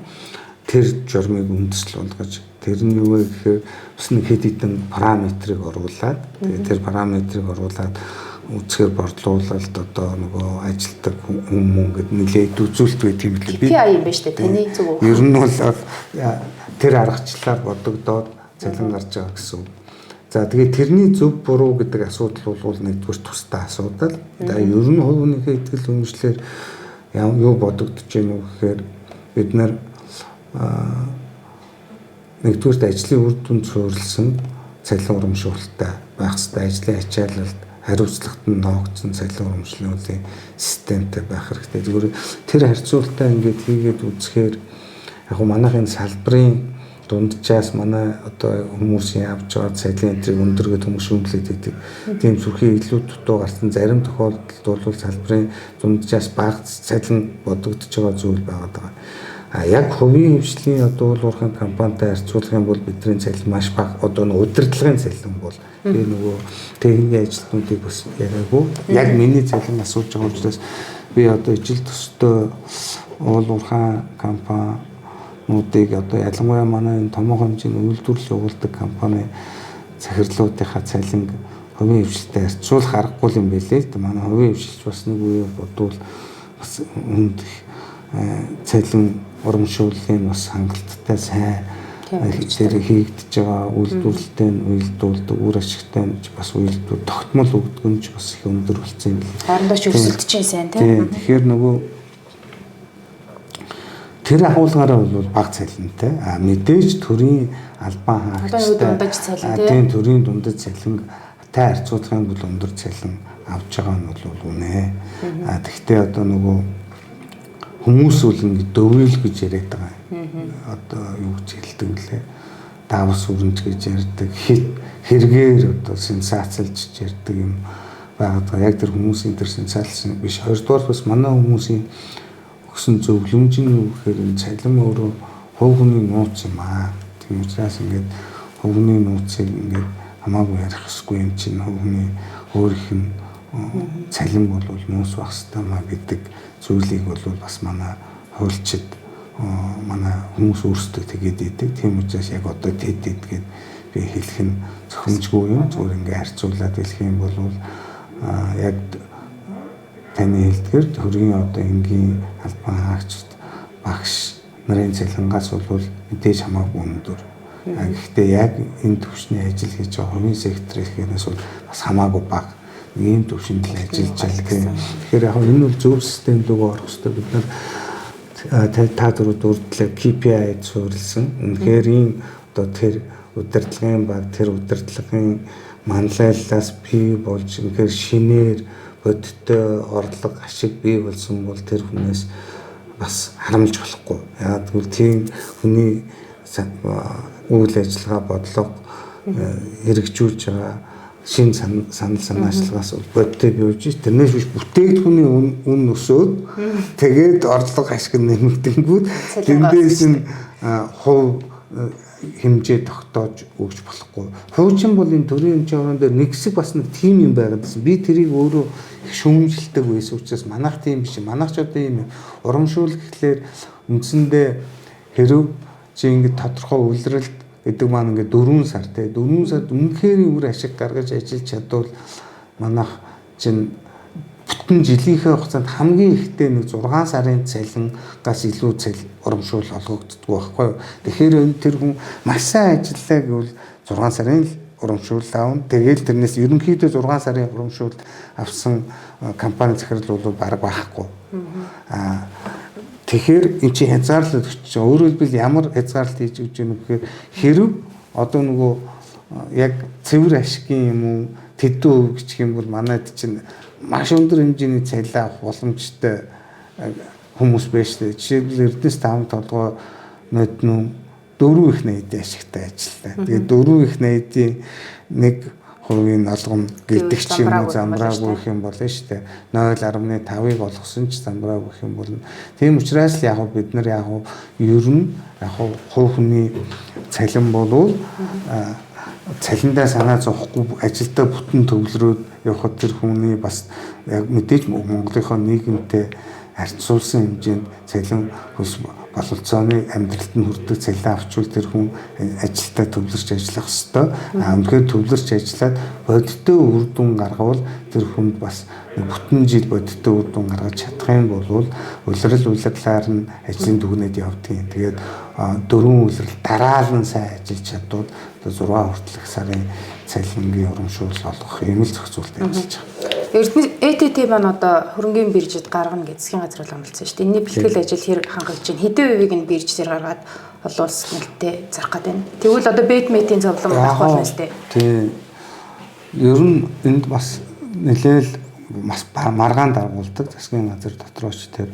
тэр журмыг үндэслэл болгож тэр нь юу вэ гэхээр бас нэг хэд хэдэн параметрыг оруулаад тэгээд тэр параметрыг оруулаад үзэхээр борлуулалт одоо нөгөө ажилтдаг хүмүүс гээд нэлээд үзүүлэлт байдаг юм билээ. KPI юм байна шүү дээ. Таны зүг үү? Ер нь бол тэр аргачлалаар бодогдоод цалин гарч байгаа гэсэн. За тэгээд тэрний зөв буруу гэдэг асуудал бол нэгдүгээр тусдаа асуудал. За ер нь хувийнхээ ихтгэл үнэмшлэр юу бодогдож байна вэ гэхээр бид нар нэгдүгээр ажлын үр дүнд суурилсан цалин урамшуулалттай байх ёстой. Ажлын ачаалалд хариуцлагт нь ноогдсон цалин урамшууллын системтэй байх хэрэгтэй. Зүгээр тэр харьцуулалтаа ингээд хийгээд үзэхээр яг манайхын салбарын дунджаас манай одоо хүмүүсийн авч байгаа цалин энтрийг өндөргөд хүмүүс шүүмжлээд байдаг. Тийм зүрхийн илүү дутуу гарсан зарим тохиолдолд бол салбарын дунджаас бага цалин бодогдож байгаа зүйл байгаа. Яг хувийн хвшлийн одоо уулуурхайн компанитай харьцуулах юм бол бидний цалин маш бага. Одоо удирдлагын цалин бол би нөгөө техникийн ажилтнуудыг бас яриаггүй. Яг миний цалин асууж байгаа учраас би одоо ижил төстэй уулуурхайн компаниудыг одоо ялангуяа манай энэ томоохон хэмжээний үйлдвэрлэл явуулдаг компани захирлуудынхаа цалин хувийн хвшилтэй харьцуулах аргагүй юм билээ л да. Манай хувийн хвшилч бас нэг үе бодвол бас үнд цалин урамшууллын бас хангалттай сайн дээр хийгдэж байгаа үйлдвэрлэлтэй уйлдуулдаг үр ашигтай бас уйлдвэр тогтмол өгдөг нь ч бас их өндөр болсон юм билээ. Хоорондоо ч өрсөлдөж сайн тийм. Тэгэхээр нөгөө тэр агуулгаараа бол бага цалинтай. Мэдээж төрийн албан хаагчтай тийм төрийн дундаж цалин тай харьцуулах юм бол өндөр цалин авч байгаа нь бол үнэ. Тэгвэл одоо нөгөө хүмүүс үл ингэ дөврөл гэж яриад байгаа. Одоо юу гэж хэлдэг вүлээ? Давс өрнж гэж ярьдаг. Хэрэгээр одоо сенсацлж ярьдаг юм байгаа. Яг тэр хүмүүсийн тэр сенсацлсан биш. Хоёрдугаар бас манай хүмүүсийн өгсөн зөвлөмж нь юу гэхээр энэ цалин өөрөө хувь хүний нууц юм аа. Тийм учраас ингээд хувь хүний нууцыг ингээд хамаагүй ярих хэрэггүй юм чинь хувь хүний өөрийнх нь цалин бол нууц байх ёстой маа гэдэг зүйлийг бол бас манай хуульчид манай хүмүүс өөрсдөө тэгээд идэг. Тийм учраас яг одоо тэд гэдгээд би хэлэх нь зохимжгүй юм. Зүгээр ингээ харьцуулаад хэлэх юм бол яг таны хэлдгээр төрийн одоо энгийн албан хаагчид багш нарын цалингаас бол мэдээж хамаагүй өндөр. Гэхдээ яг энэ төвшний ажил хийж байгаа хувийн секторынхээс бол бас хамаагүй бага. Ийм төвшөнд л ажиллаж байгаа. Тэгэхээр яг энэ бол зөв системд рүү орох хэрэгтэй. Бид нар та дөрөв дурдлаг KPI-д суурилсан. Үнэхээр энэ одоо тэр удирдлагын баг тэр удирдлагын манлайлалаас бий болж үнэхээр шинээр бодиттой орлого ашиг бий болсон бол тэр хүнээс бас харамлж болохгүй. Яг тэгвэл тийм хүний үйл ажиллагаа бодлого хэрэгжүүлж байгаа шин санал санаачлагаас бодтой бийж тэрнээс биш бүтээгдэхүүний үн өсөөд тэгээд орлого ашиг нэмэгдэнгүүт тэндээс нь хувь хэмжээ тогтоож өгч болохгүй. Хуучин бол энэ төрийн хэмжээ орон дээр нэг хэсэг бас нэг тим юм байгаад байсан. Би тэрийг өөрөө их шүүмжилдэг байсан учраас манайх тийм биш. Манайх ч одоо ийм урамшуул гэхлээр үндсэндээ хэрв чи ингэ тодорхой үйлрэлт гэдэг маань ингээ 4 сар те 4 сард үнэхээр үр ашиг гаргаж ажиллаж чадвал манайх чинь бүтэн жилийнхээ хугацаанд хамгийн ихтэй нэг 6 сарын цалингаас илүү цалин урамшуул олгогддог байхгүй юу. Тэгэхээр тэр хүн маш сайн ажиллаа гэвэл 6 сарын урамшуул авна. Тэгээд тэрнээс ерөнхийдөө 6 сарын урамшуул авсан компани захирал бол бараг байхгүй. Тэгэхээр эн чинь хязгаарлалт өгч чинь өөрөөр хэлбэл ямар хязгаарлалт хийж өгч юм гэхээр хэрв одоо нөгөө яг цэвэр ашигын юм уу тэдүү гэх юм бол манайд чинь маш өндөр хэмжээний цалин авах боломжтой хүмүүс байж тээ. Жишээлбэл Эрдэнэс 5 толгой нөтнөө 4 их найдын ашигтай ажиллаа. Тэгээд 4 их найдын 1% алгам гэдэг ч юм уу замбраагүй гэх юм болно шүү дээ. 0.5-ыг олгосон ч замбраагүй гэх юм болно. Тийм учраас яг бид нар яг ер нь яг хувь хүний цалин болвол цалиндаа санаа зовхгүй ажилдаа бүтэн төвлөрөөд явхад тэр хүний бас яг мэдээж Монголынхоо нийгэмтэй харьцуулсан хэмжээнд цалин хөлс бололцооны амьдралд нь хүрдэг цалин авчвал тэр хүн ажилдаа төвлөрч ажиллах ёстой. Үнэхээр төвлөрч ажиллаад бодиттой үр дүн гаргавал тэр хүнд бас бүтэн жил бодиттой үр дүн гаргаж чадах юм бол улирал улирлаар нь ажлын дүгнээд явдгийн. Тэгээд 4 улирал дараалан сайн ажиллаж чадвал 6 хүртэлх сарын цалингийн урамшуул олгох юм л зохицуулт ажиллаж байгаа. Эрдэнэс ЭТТ маань одоо хөрөнгөний биржид гаргана гэж засгийн газар амлалцсан шүү дээ. Энэний бэлтгэл ажил хэрэг хангаж байна. Хэдэн хувийг нь биржээр гаргаад олон улс нэлтэд зарах гэдэг байна. Тэгвэл одоо бэдмэтийн зовлон авах болно шүү дээ. Тийм. Ер нь энд бас нэлээл бас маргаан дагуулдаг засгийн газар дотрооч тэр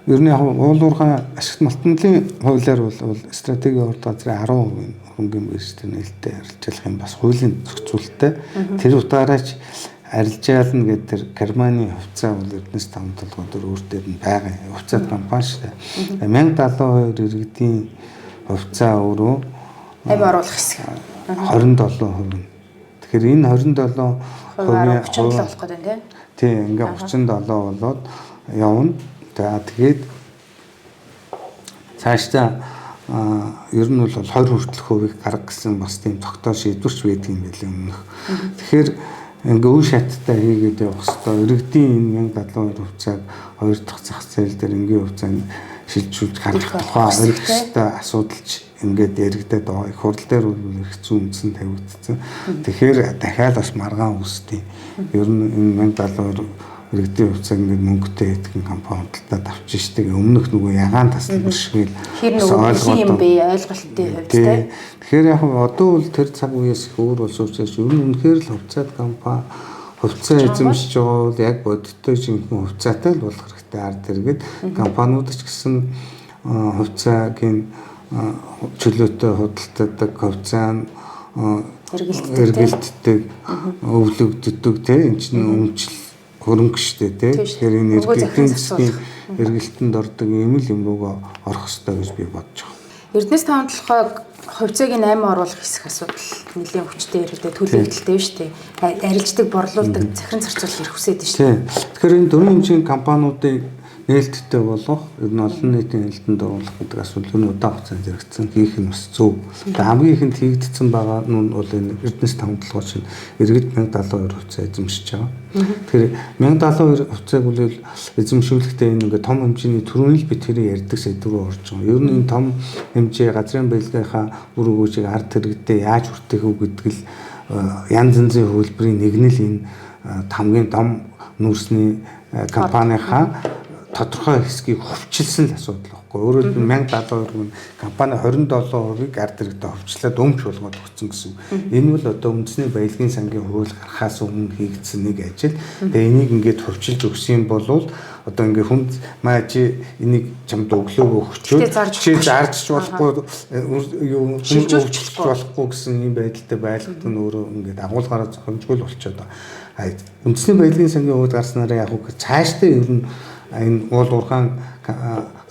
ер нь яг уулуурхай ашигт малтналын хуулиар бол стратегийн урд газрын 10% хөрөнгөний биржтэй нээлттэй харилцах юм бас хуулийн зохицуулттай. Тэр утгаараач арилжаална гэдэг тэр Германы хувьцаа бол Эрдэнэс 5 толгой дөр өөртөө нь байгаа. Хувьцаа компани шүү дээ. 1072 иргэдийн хувьцаа өөрөө амь оруулах хэсэг 27%. Тэгэхээр энэ 27% 37 болох гэдэг нь тийм ингээ 37 болоод явна. Тэгээд цаашдаа ер нь бол 20 хүртэлх хувийг гаргах гэсэн бас тийм тогтоол шийдвэрч байдаг юм билээ өмнөх. Тэгэхээр ингээ үе шаттай хийгээд явах хэрэгтэй. Иргэдийн энэ 1072 хувьцааг 2 дахь зах зээл дээр ингээ хувьцаанд шилжүүлж гаргах тухай иргэдтэй асуудалч ингээд яригдаад байгаа. Их хурл дээр бол их зүүн үндсэн тавигдсан. Тэгэхээр дахиад бас маргаан үүсдэг. Ер нь энэ 1072 иргэдийн хувьцааг ингээд мөнгөтэй идэх компани худалдаад авчих штеп. Өмнөх нөгөө ягаан тасалбар шиг л хэр нөгөө юм бэ ойлголттой хувьцаа. Тэгэхээр яг одоо бол тэр цаг үеэс их өөр боловч ер нь үнэхээр л хувьцаат компани хувьцаа эзэмшиж байгаа бол яг бодиттой жинхэнэ хувьцаатай л болох хэрэгтэй. Ард хэрэгэд компаниуд ч гэсэн хувьцаагийн чөлөөтэй худалдадаг хувьцаа нь эргэлтдэг өвлөгддөг тийм энэ чинь өмчл хөрөнгө штэ тий. Тэгэхээр энэ эдийн засгийн эргэлтэнд ордог юм л юм руугаа орох хэрэгтэй гэж би бодож байгаа. Эрдэнэс 5 толгойг хувьцааг нь амь оруулах хэсэг асуудал нэлийн хүчтэй ирээдүйд төлөвлөлттэй шүү дээ. Арилждаг, борлуулдаг, захиран зарцуулах эрх хүсээд шүү дээ. Тэгэхээр энэ дөрвөн хэмжээний компаниудыг нээлттэй болгох, ер нь олон нийтийн нээлтэнд оруулах гэдэг асуудал нь удаан хугацаанд хэрэгжсэн хийх нь бас зөв. Тэгээ хамгийн ихэнд хийгдсэн байгаа нь бол энэ Эрдэнэс 5 толгой чинь иргэд 1072 хувьцаа эзэмшиж байгаа. Тэгэхээр 1072 хувьцааг бол эзэмшүүлэхдээ энэ ингээд том хэмжээний төрөний бид тэрийг ярьдаг сэдв рүү орж байгаа. Ер нь энэ том хэмжээ газрын баялагынхаа үр өгөөжийг ард иргэдэд яаж хүртэх үү гэдэг л янз янзын хөлбөрийн нэг нь л энэ хамгийн том нүүрсний компанийнхаа тодорхой хэсгийг хөвчилсэн л асуудал байхгүй. Өөрөөр хэлбэл 1072 компани 27%-ийг ард иргэдэд хөвчлээд өмч болгоод өгсөн гэсэн. Энэ бол одоо үндэсний баялагын сангийн хууль гарахаас өмнө хийгдсэн нэг ажил. Тэгээ энийг ингээд хөвчилж өгсөн бол одоо ингээд хүнд маа чи энийг чамд өглөөгөө өгчөө чи зарж болохгүй юу шилжүүлж болохгүй гэсэн юм байдалтай байлгад нь өөрөө ингээд агуулгаараа зохимжгүй л болчиход байгаа. Үндэсний баялагын сангийн хууль гарснараа яг цаашдаа ер нь энэ уул уурхаан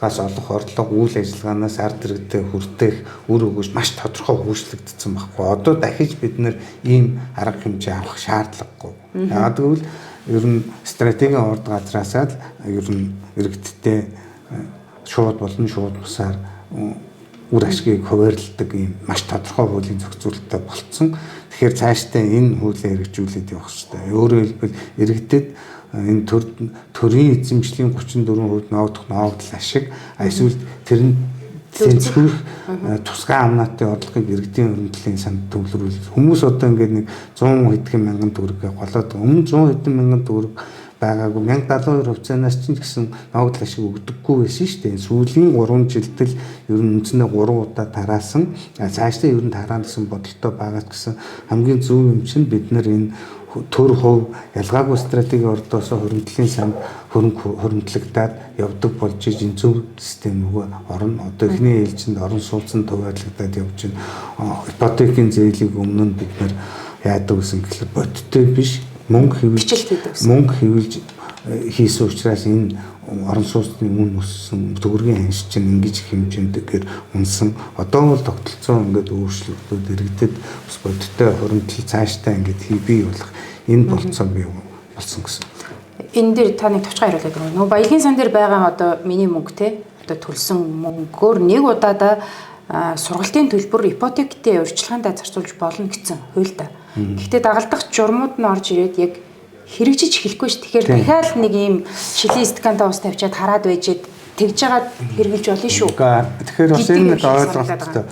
гас олох орлого үйл ажиллагаанаас ард иргэдэд хүртэх үр өгөөж маш тодорхой хөгжлөгдсөн байхгүй. Одоо дахиж бид нэр ийм арга хэмжээ авах шаардлагагүй. Яагаад гэвэл ер нь стратегийн урд газраасаа л ер нь иргэдтэй шууд болон шууд бусаар үр ашгийг хуваарлдаг ийм маш тодорхой хуулийн зохицуулалттай болцсон. Тэгэхээр цаашдаа энэ хуулийг хэрэгжүүлээд явах хэрэгтэй. Өөрөөр хэлбэл иргэдэд энэ төрийн эзэмшлийн 34% ноогдох ноогдол ашиг эсвэл тэнцвэрх тусгай амнаатын орлогыг иргэдийн хөрөнгөлийн санд төвлөрүүл. Хүмүүс одоо ингээд нэг 100 хэдхэн мянган төгрөгийг голоод өмнө 100 хэдэн мянган төгрөг байгаагүй 1072 хувьцаанаас ч гэсэн ногдол ашиг өгдөггүй байсан шүү дээ. Сүүлийн 3 жилдэл ер нь үндсэндээ 3 удаа тараасан. Цаашдаа ер нь тараана гэсэн бодолтой байгаа гэсэн хамгийн зөв юм чинь бид нар энэ төр хувь ялгаагүй стратеги ордоос хөрөнгөлийн санд хөрөнгөлөгдөөд явдаг болж энэ зөв систем нөгөө орно. Одоо эхний ээлжинд орон сууцнд хуваарлагдаад явж байна. Ипотекийн зээлийг өмнө нь бид нар яадаг гэсэн гэхэл бодиттой биш мөнгө хэвлж хийсэн учраас энэ орон сууцны үн өссөн төгрөгийн ханш чинь ингэж хэмжээндээр унсан. Одоо бол тогтолцоо ингээд өөрчлөгдөд иргэдэд бас бодиттой хөрөнгөл цаашдаа ингээд бий болох энэ болцоо бий болсон гэсэн. Энэ дээр та нэг товчхон хариулаад байна. Нөгөө баялагын сан дээр байгаа одоо миний мөнгө те одоо төлсөн мөнгөөр нэг удаадаа сургалтын төлбөр ипотектэй урьдчилгаандаа зарцуулж болно гэсэн хуультай. Гэхдээ дагалдах журмууд нь орж ирээд яг хэрэгжиж эхлэхгүй ш. Тэгэхээр дахиад нэг ийм шилийн стаканта ус тавьчаад хараад байжээд тэгж жагаад хэрэгжилж болно шүү. Тэгэхээр бас энэ нэг ойлголттой.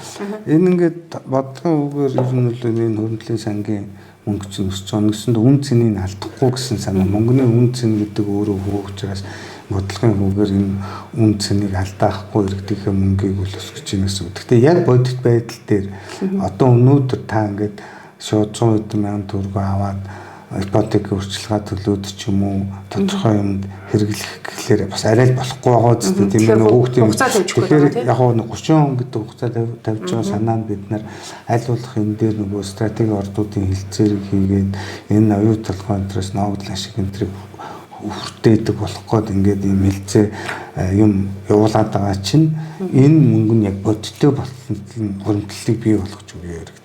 Энэ ингээд бодлогын үгээр ер нь л энэ хөрөнгөлийн сангийн мөнгө чинь өсч байгаа гэсэн үн цэнийг алдахгүй гэсэн санаа. Мөнгөний үн цэн гэдэг өөрөө хөө учраас бодлогын үгээр энэ үн цэнийг алдаахгүй иргэдийнхээ мөнгийг үл өсгөж чинь гэсэн. Гэхдээ яг бодит байдал дээр одоо өнөөдөр та ингээд шууд 100 мянган төгрөг аваад ипотекийн урьдчилгаа төлөөд ч юм уу тодорхой юмд хэрэглэх гэхлээр бас арай л болохгүй байгаа зү тийм ээ хүүхдийн тэгэхээр яг нэг 30 он гэдэг хугацаа тавьж байгаа санаа нь бид нар аль болох энэ дээр нөгөө стратеги ордуудын хилцээрийг хийгээд энэ оюут толгой өнтрөөс ногдол ашиг өнтрийг хүртээдэг болох гээд ингээд юм хилцээ юм явуулаад байгаа чинь энэ мөнгө нь яг бодиттой болсон хөрөнгөлөлтийг бий болгож өгье хэрэгтэй.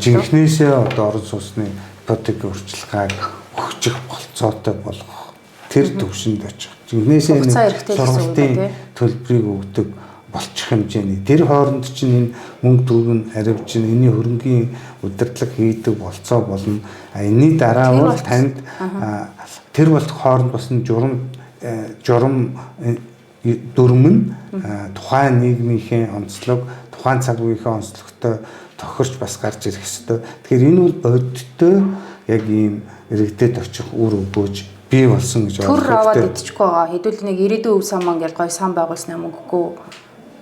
Жинхнээсээ одоо орон сууцны ипотекийн урьдчилгааг өгчих болцоотой болгох тэр төвшөнд очих. Жинхнээсээ сургалтын төлбөрийг өгдөг болчих хэмжээний тэр хооронд чинь энэ мөнгө төгрөг нь аривж чинь энэний хөрөнгийн удирдлага хийдэг болцоо болно. Энэний дараа бол танд тэр бол хооронд бас журам дүрм нь тухайн нийгмийнхээ онцлог, тухайн цаг үеийнхээ онцлогтой тохирч бас гарч ирэх ёстой. Тэгэхээр энэ бол бодиттой яг ийм иргэдэд очих үр өгөөж бий болсон гэж ойлгох. Төр аваад идчихгүй байгаа. Хэдүүл нэг ирээдүйн өв сан гэл гой сан байгуулснаа мөнгөгүй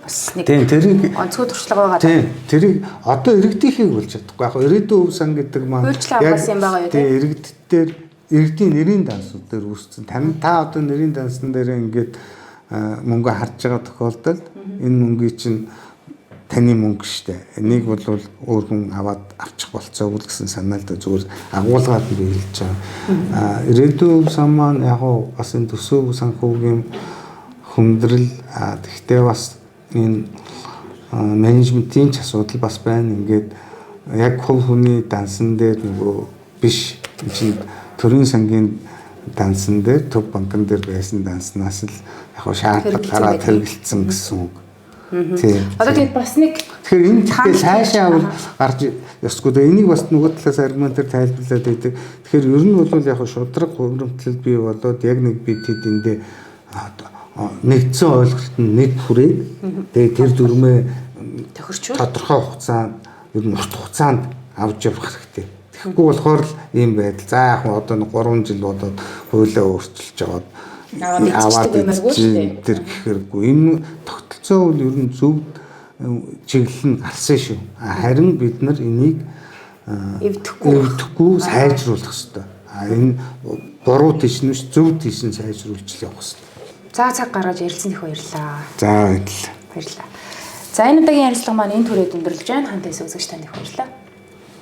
бас нэг онцгой туршлага байгаа. Тийм. Тэрийг одоо иргэдийнхийг болж чадахгүй. Яг ирээдүйн өв сан гэдэг маань яг иргэдийн нэрийн дансууд дээр үүссэн. Та одоо нэрийн дансан дээр ингээд мөнгө харж байгаа тохиолдолд энэ мөнгөийг чинь таны мөнгө штэ. Энийг бол өөр хүн аваад авчих болцоогүй гэсэн санаал да зүгээр агуулгаад би хэлж байгаа. Ирээдүйн сан маань яг бас энэ төсөв санхүүгийн хүндрэл тэгтээ бас энэ менежментийн ч асуудал бас байна. Ингээд яг хувь хүний дансан дээр нөгөө биш чинь төрийн сангийн дансан дээр төв банкн дээр байсан данснаас л яг шаардлага гараад хэрэгэлсэн гэсэн үг. Тийм. Одоо тэгээд бас нэг тэгэхээр энэ гэхдээ цаашаа бол гарч ёсгүй. Энийг бас нөгөө талаас аргументаар тайлбарлаад байдаг. Тэгэхээр ер нь бол яг шудраг хөрөнгөлөлт бий болоод яг нэг бид тэдэндээ нэгдсэн ойлголт нь нэг хүрээд тэгээд тэр дүрмээ тохирчвол тодорхой хугацаанд ер нь урт хугацаанд авч явах хэрэгтэй. Тэгэхгүй болохоор л ийм байдал. За яг одоо 3 жил болоод хуулиа өөрчилж аваад аваад тэр гэхэргүй. Энэ тогтолцоо бол ер нь зөв чиглэл нь гарсан шүү. Харин бид нар энийг эвдэхгүй сайжруулах хэрэгтэй. Энэ буруу тийш нь зөв тийш нь сайжруулж явах хэрэгтэй. За цаг гаргаж ярилцсан их баярлалаа. За баярлалаа. За энэ удаагийн ярилцлага маань энэ түрээд өндөрлөж байна. Хамт байсан үзэгч танд их баярлалаа.